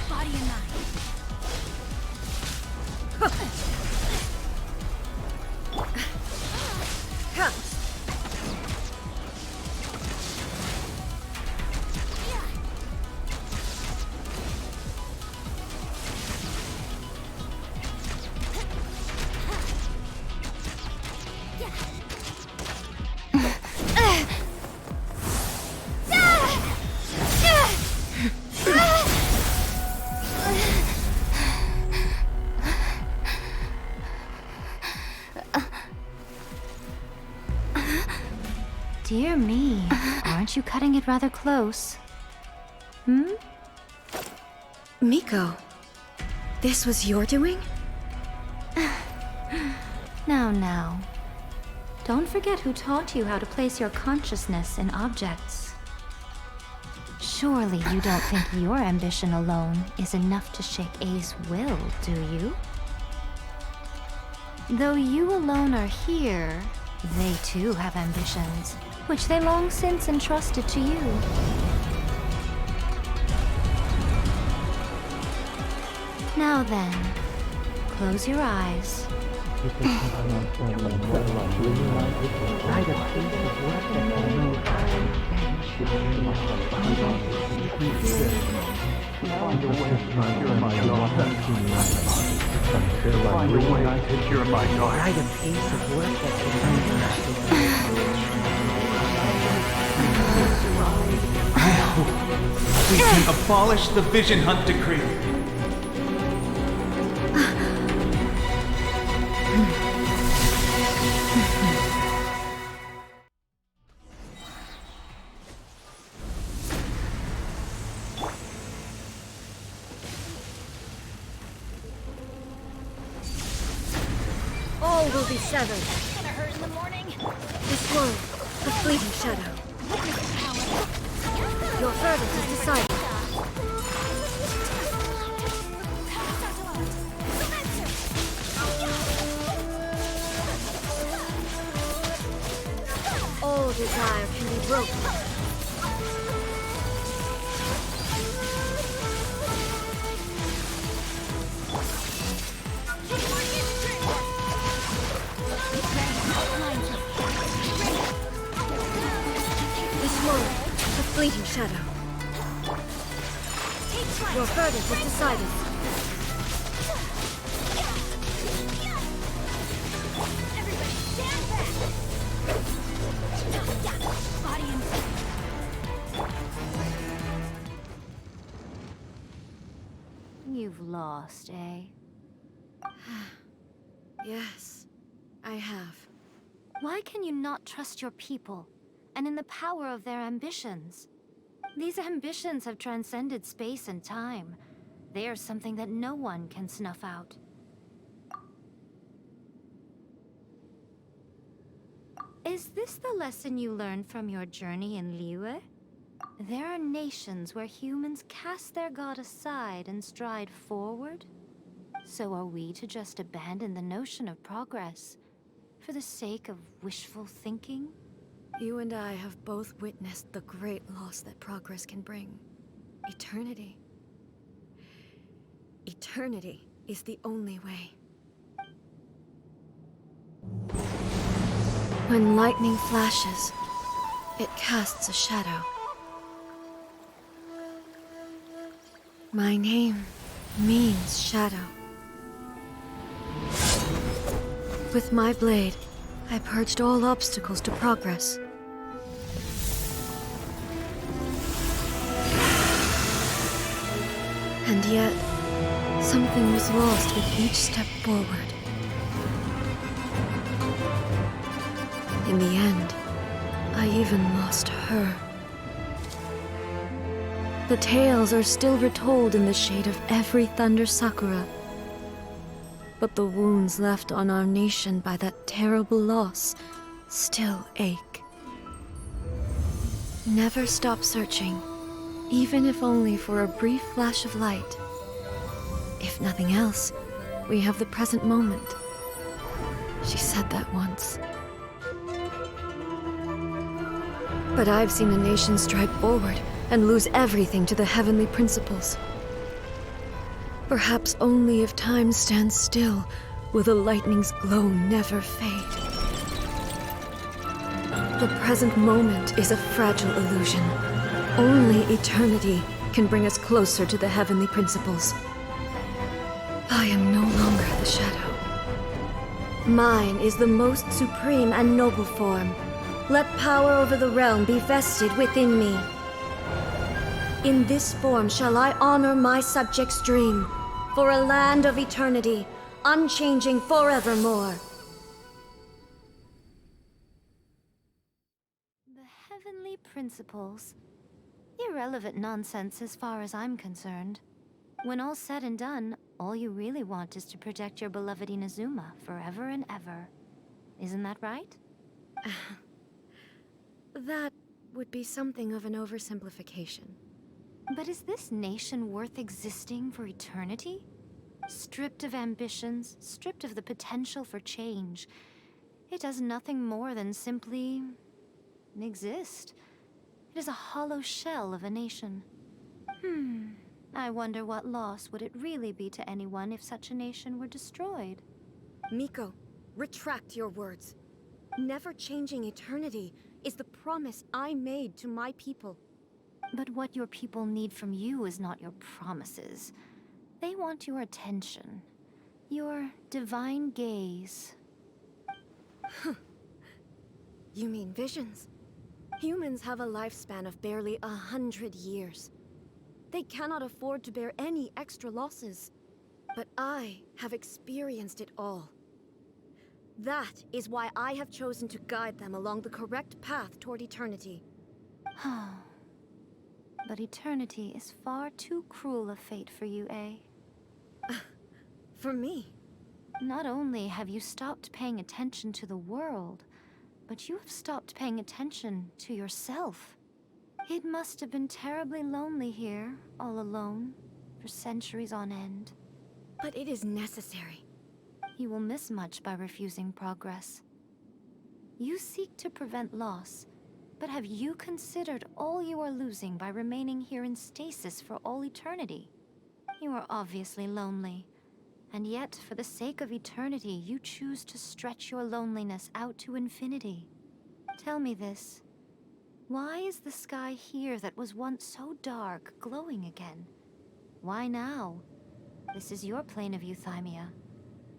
Body and mind. Dear me, aren't you cutting it rather close? Miko, this was your doing? Now. Don't forget who taught you how to place your consciousness in objects. Surely you don't think your ambition alone is enough to shake A's will, do you? Though you alone are here, they too have ambitions, which they long since entrusted to you. Now then, close your eyes. We can abolish the Vision Hunt Decree. All will be severed. Gonna hurt in the morning. This world, a fleeting shadow. Your verdict is decided. All desire can be broken. This moment, a fleeting shadow. Your verdict is decided. You've lost, eh? Yes, I have. Why can you not trust your people, and in the power of their ambitions? These ambitions have transcended space and time. They are something that no one can snuff out. Is this the lesson you learned from your journey in Liyue? There are nations where humans cast their god aside and stride forward. So are we to just abandon the notion of progress for the sake of wishful thinking? You and I have both witnessed the great loss that progress can bring. Eternity. Eternity is the only way. When lightning flashes, it casts a shadow. My name means shadow. With my blade, I purged all obstacles to progress. And yet, something was lost with each step forward. In the end, I even lost her. The tales are still retold in the shade of every Thunder Sakura. But the wounds left on our nation by that terrible loss still ache. Never stop searching, even if only for a brief flash of light. If nothing else, we have the present moment. She said that once. But I've seen a nation stride forward and lose everything to the heavenly principles. Perhaps only if time stands still will the lightning's glow never fade. The present moment is a fragile illusion. Only eternity can bring us closer to the heavenly principles. I am no longer the shadow. Mine is the most supreme and noble form. Let power over the realm be vested within me. In this form shall I honor my subjects' dream, for a land of eternity, unchanging forevermore. The heavenly principles. Irrelevant nonsense as far as I'm concerned. When all's said and done, all you really want is to protect your beloved Inazuma forever and ever. Isn't that right? That would be something of an oversimplification. But is this nation worth existing for eternity? Stripped of ambitions, stripped of the potential for change, it does nothing more than simply exist. It is a hollow shell of a nation. I wonder what loss would it really be to anyone if such a nation were destroyed? Miko, retract your words. Never changing eternity is the promise I made to my people. But what your people need from you is not your promises. They want your attention. Your divine gaze. You mean visions? Humans have a lifespan of barely 100 years. They cannot afford to bear any extra losses. But I have experienced it all. That is why I have chosen to guide them along the correct path toward eternity. But eternity is far too cruel a fate for you, eh? For me? Not only have you stopped paying attention to the world, but you have stopped paying attention to yourself. It must have been terribly lonely here, all alone, for centuries on end. But it is necessary. You will miss much by refusing progress. You seek to prevent loss, but have you considered all you are losing by remaining here in stasis for all eternity? You are obviously lonely, and yet, for the sake of eternity, you choose to stretch your loneliness out to infinity. Tell me this. Why is the sky here that was once so dark glowing again? Why now? This is your plane of euthymia.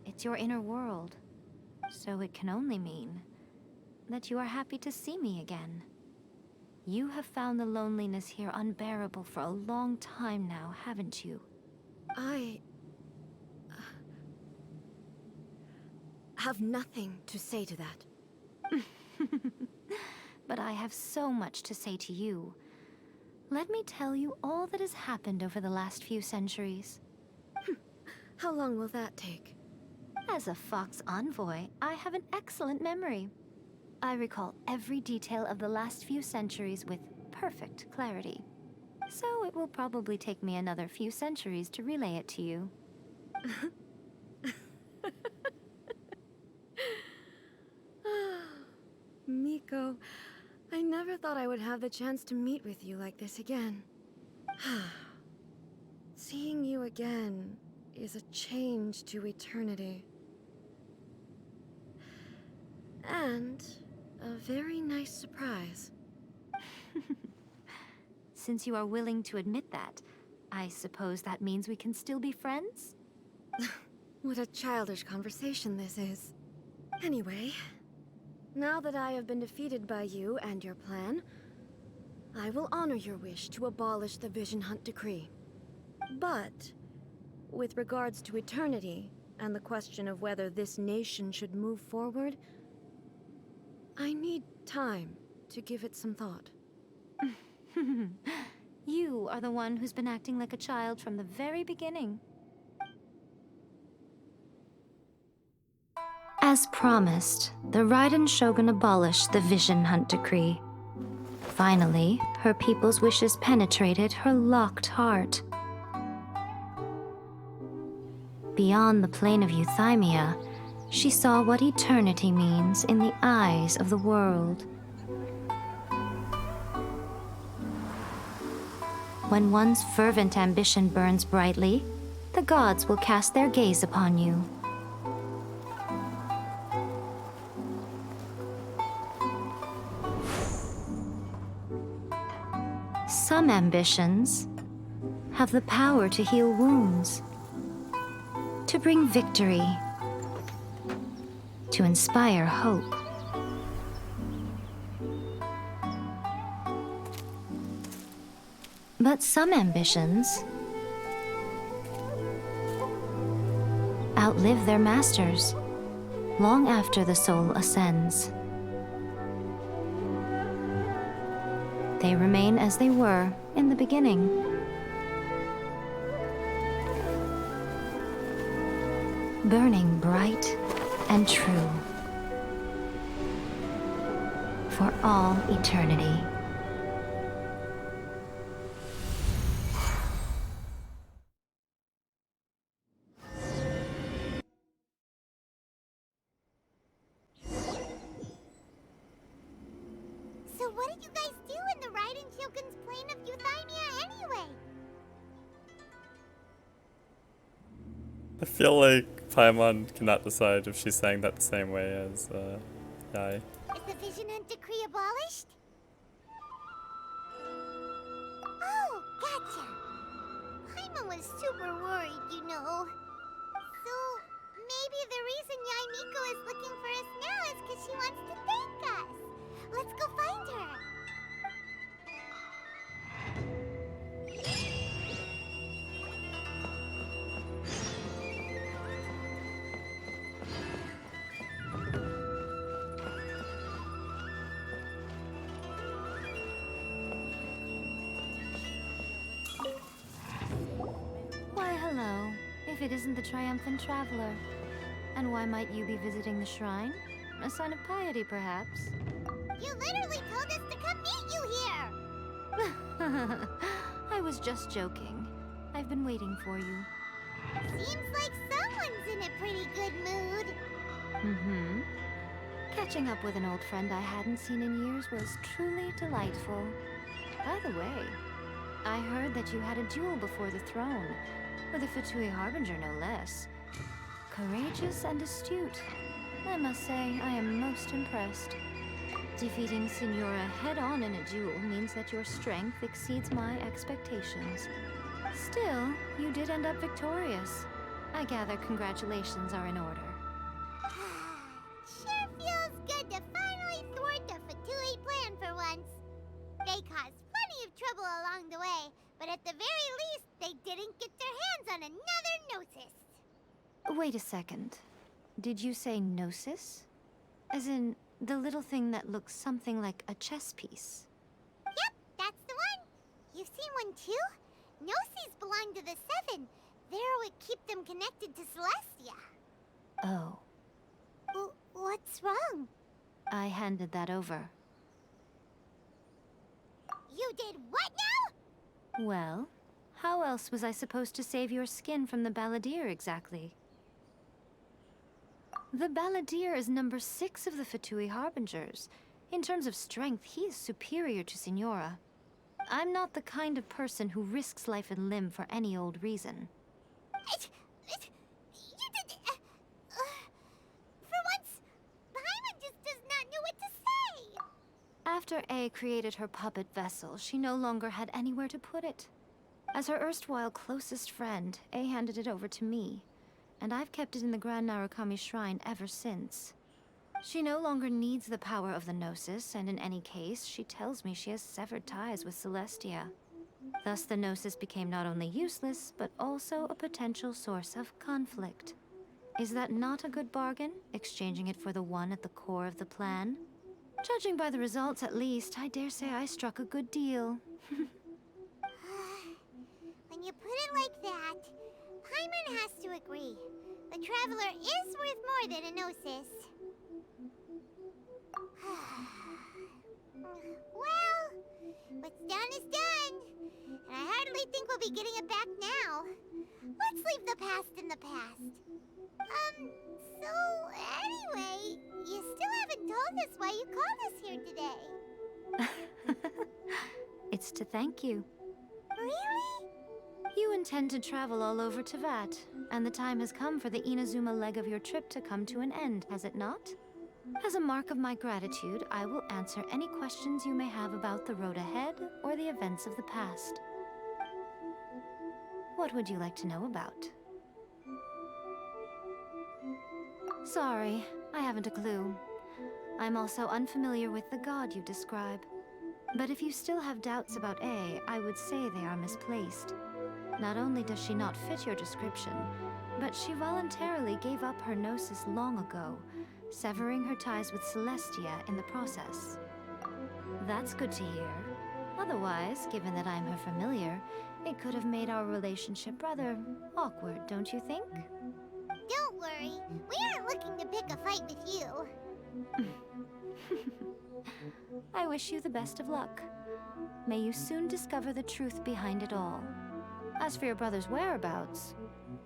It's your inner world. So it can only mean that you are happy to see me again. You have found the loneliness here unbearable for a long time now, haven't you? I have nothing to say to that. But I have so much to say to you. Let me tell you all that has happened over the last few centuries. How long will that take? As a Fox envoy, I have an excellent memory. I recall every detail of the last few centuries with perfect clarity. So it will probably take me another few centuries to relay it to you. Miko, I never thought I would have the chance to meet with you like this again. Seeing you again is a change to eternity. And a very nice surprise. Since you are willing to admit that, I suppose that means we can still be friends? What a childish conversation this is. Anyway, now that I have been defeated by you and your plan, I will honor your wish to abolish the Vision Hunt Decree. But, with regards to eternity, and the question of whether this nation should move forward, I need time to give it some thought. You are the one who's been acting like a child from the very beginning. As promised, the Raiden Shogun abolished the Vision Hunt Decree. Finally, her people's wishes penetrated her locked heart. Beyond the plane of euthymia, she saw what eternity means in the eyes of the world. When one's fervent ambition burns brightly, the gods will cast their gaze upon you. Some ambitions have the power to heal wounds, to bring victory, to inspire hope. But some ambitions outlive their masters long after the soul ascends. They remain as they were in the beginning. Burning bright and true for all eternity. So what did you guys do in the Raiden Shogun's plane of euthymia anyway? I feel like Paimon cannot decide if she's saying that the same way as Yai. Is the Vision Hunt Decree abolished? Oh, gotcha. Paimon was super worried, you know. So, maybe the reason Yai Miko is looking for us now is because she wants to thank us. Let's go find her. Why, hello, if it isn't the triumphant traveler. And why might you be visiting the shrine? A sign of piety, perhaps? You literally told us to come meet you here! I was just joking. I've been waiting for you. Seems like someone's in a pretty good mood. Mm-hmm. Catching up with an old friend I hadn't seen in years was truly delightful. By the way, I heard that you had a duel before the throne, with a Fatui Harbinger no less. Courageous and astute. I must say, I am most impressed. Defeating Signora head-on in a duel means that your strength exceeds my expectations. Still, you did end up victorious. I gather congratulations are in order. Sure feels good to finally thwart the Fatui plan for once. They caused plenty of trouble along the way, but at the very least, they didn't get their hands on another Gnosis. Wait a second. Did you say Gnosis? As in, the little thing that looks something like a chess piece? Yep, that's the one. You've seen one too? Gnosis belong to the Seven. They're what keep them connected to Celestia. Oh. What's wrong? I handed that over. You did what now? Well, how else was I supposed to save your skin from the Balladeer exactly? The Balladeer is number 6 of the Fatui Harbingers. In terms of strength, he is superior to Signora. I'm not the kind of person who risks life and limb for any old reason. You did... for once, Paimon just does not know what to say. After A created her puppet vessel, she no longer had anywhere to put it. As her erstwhile closest friend, A handed it over to me, and I've kept it in the Grand Narukami Shrine ever since. She no longer needs the power of the Gnosis, and in any case, she tells me she has severed ties with Celestia. Thus, the Gnosis became not only useless, but also a potential source of conflict. Is that not a good bargain, exchanging it for the one at the core of the plan? Judging by the results, at least, I dare say I struck a good deal. When you put it like that, Paimon has to agree. The Traveler is worth more than a Gnosis. Well, what's done is done. And I hardly think we'll be getting it back now. Let's leave the past in the past. So anyway, you still haven't told us why you called us here today. It's to thank you. Really? You intend to travel all over Teyvat, and the time has come for the Inazuma leg of your trip to come to an end, has it not? As a mark of my gratitude, I will answer any questions you may have about the road ahead or the events of the past. What would you like to know about? Sorry, I haven't a clue. I'm also unfamiliar with the god you describe. But if you still have doubts about A, I would say they are misplaced. Not only does she not fit your description, but she voluntarily gave up her Gnosis long ago, severing her ties with Celestia in the process. That's good to hear. Otherwise, given that I'm her familiar, it could have made our relationship rather awkward, don't you think? Don't worry, we aren't looking to pick a fight with you. I wish you the best of luck. May you soon discover the truth behind it all. As for your brother's whereabouts,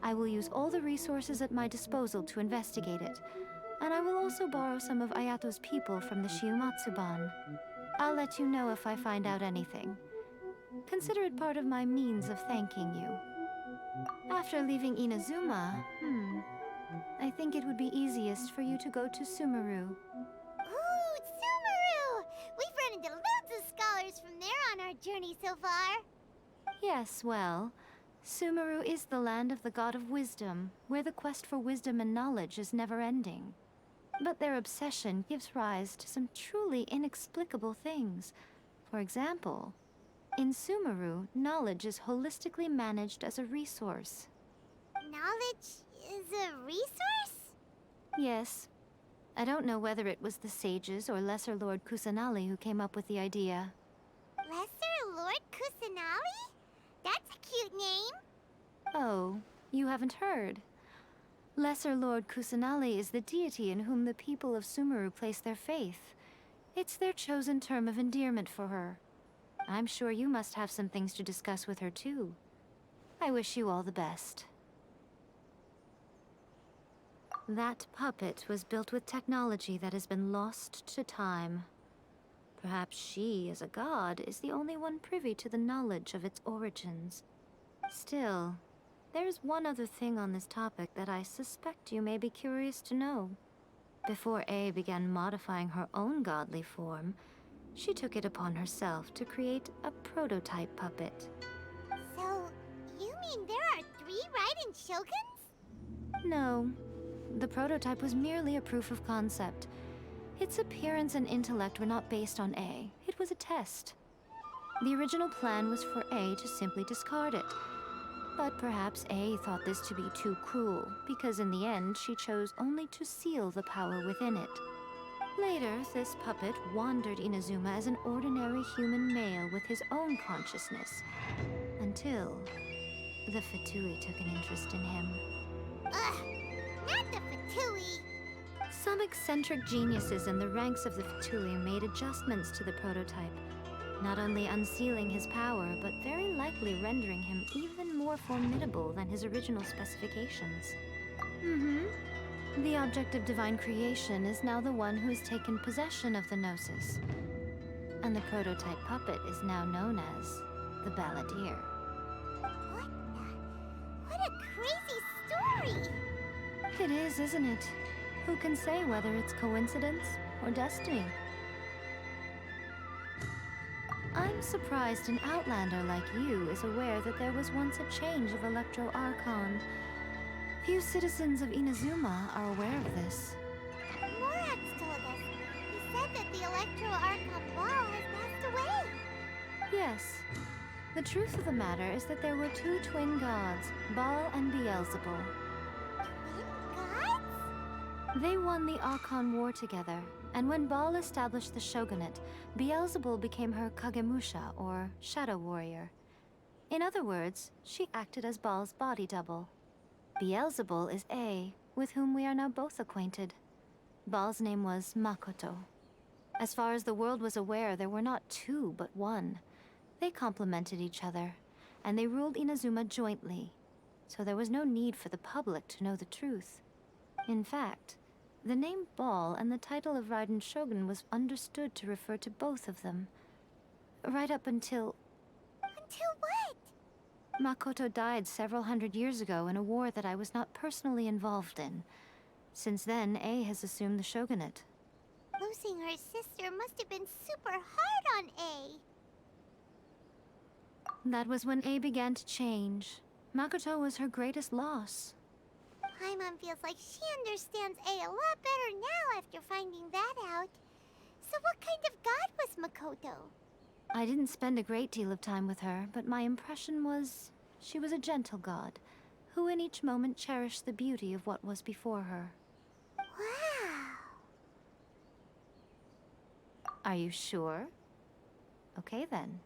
I will use all the resources at my disposal to investigate it, and I will also borrow some of Ayato's people from the Shiumatsuban. I'll let you know if I find out anything. Consider it part of my means of thanking you. After leaving Inazuma, I think it would be easiest for you to go to Sumeru. Ooh, Sumeru! We've run into loads of scholars from there on our journey so far. Yes, well, Sumeru is the land of the god of wisdom, where the quest for wisdom and knowledge is never-ending. But their obsession gives rise to some truly inexplicable things. For example, in Sumeru, knowledge is holistically managed as a resource. Knowledge is a resource? Yes. I don't know whether it was the sages or Lesser Lord Kusanali who came up with the idea. Lesser Lord Kusanali? That's a cute name. Oh, you haven't heard. Lesser Lord Kusanali is the deity in whom the people of Sumeru place their faith. It's their chosen term of endearment for her. I'm sure you must have some things to discuss with her too. I wish you all the best. That puppet was built with technology that has been lost to time. Perhaps she, as a god, is the only one privy to the knowledge of its origins. Still, there's one other thing on this topic that I suspect you may be curious to know. Before A began modifying her own godly form, she took it upon herself to create a prototype puppet. So, you mean there are 3 Raiden Shoguns? No. The prototype was merely a proof of concept. Its appearance and intellect were not based on A. It was a test. The original plan was for A to simply discard it. But perhaps A thought this to be too cruel, because in the end she chose only to seal the power within it. Later, this puppet wandered Inazuma as an ordinary human male with his own consciousness. Until the Fatui took an interest in him. Ugh, not the Fatui! Some eccentric geniuses in the ranks of the Fatui made adjustments to the prototype, not only unsealing his power, but very likely rendering him even more formidable than his original specifications. The object of divine creation is now the one who has taken possession of the Gnosis. And the prototype puppet is now known as the Balladeer. What a crazy story! It is, isn't it? Who can say whether it's coincidence or destiny? I'm surprised an outlander like you is aware that there was once a change of Electro Archon. Few citizens of Inazuma are aware of this. Morax told us. He said that the Electro Archon Ball has passed away. Yes. The truth of the matter is that there were 2 twin gods, Baal and Beelzebul. Gods? They won the Archon War together, and when Baal established the shogunate, Beelzebul became her Kagemusha, or shadow warrior. In other words, she acted as Baal's body double. Beelzebul is A, with whom we are now both acquainted. Baal's name was Makoto. As far as the world was aware, there were not 2, but 1. They complemented each other, and they ruled Inazuma jointly, so there was no need for the public to know the truth. In fact, the name Baal and the title of Raiden Shogun was understood to refer to both of them. Right up until... Until what? Makoto died several hundred years ago in a war that I was not personally involved in. Since then, A has assumed the shogunate. Losing her sister must have been super hard on A. That was when A began to change. Makoto was her greatest loss. Paimon feels like she understands A a lot better now after finding that out. So what kind of god was Makoto? I didn't spend a great deal of time with her, but my impression was she was a gentle god, who in each moment cherished the beauty of what was before her. Wow. Are you sure? Okay then.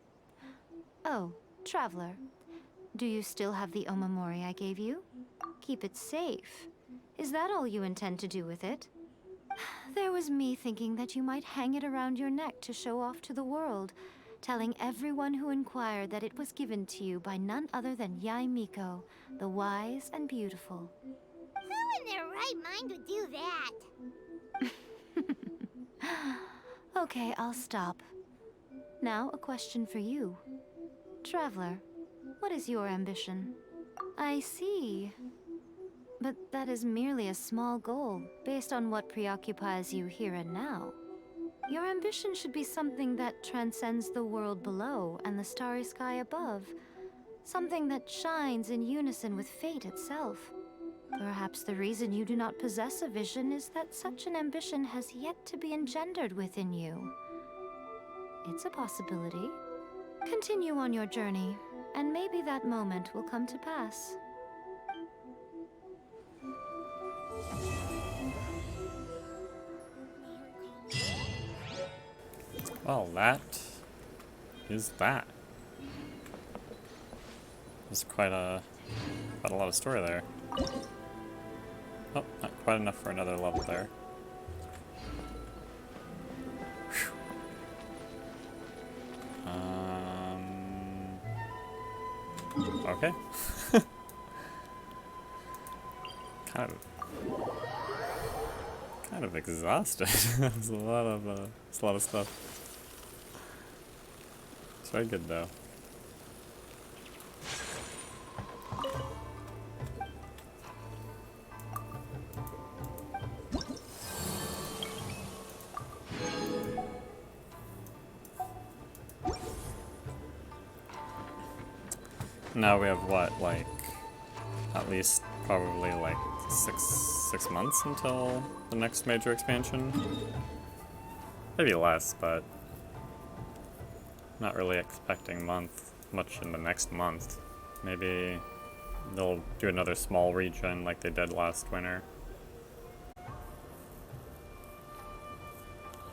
Oh, Traveler. Do you still have the Omamori I gave you? Keep it safe. Is that all you intend to do with it? There was me thinking that you might hang it around your neck to show off to the world, telling everyone who inquired that it was given to you by none other than Yae Miko, the wise and beautiful. Who in their right mind would do that? Okay, I'll stop. Now, a question for you. Traveler, what is your ambition? I see. But that is merely a small goal, based on what preoccupies you here and now. Your ambition should be something that transcends the world below and the starry sky above. Something that shines in unison with fate itself. Perhaps the reason you do not possess a vision is that such an ambition has yet to be engendered within you. It's a possibility. Continue on your journey, and maybe that moment will come to pass. Well, that is that. There's quite a lot of story there. Oh, not quite enough for another level there. Whew. Okay. kind of exhausted. There's a lot of stuff. It's very good though. Now we have what, like, at least probably like six months until the next major expansion? Maybe less, but not really expecting much in the next month. Maybe they'll do another small region like they did last winter.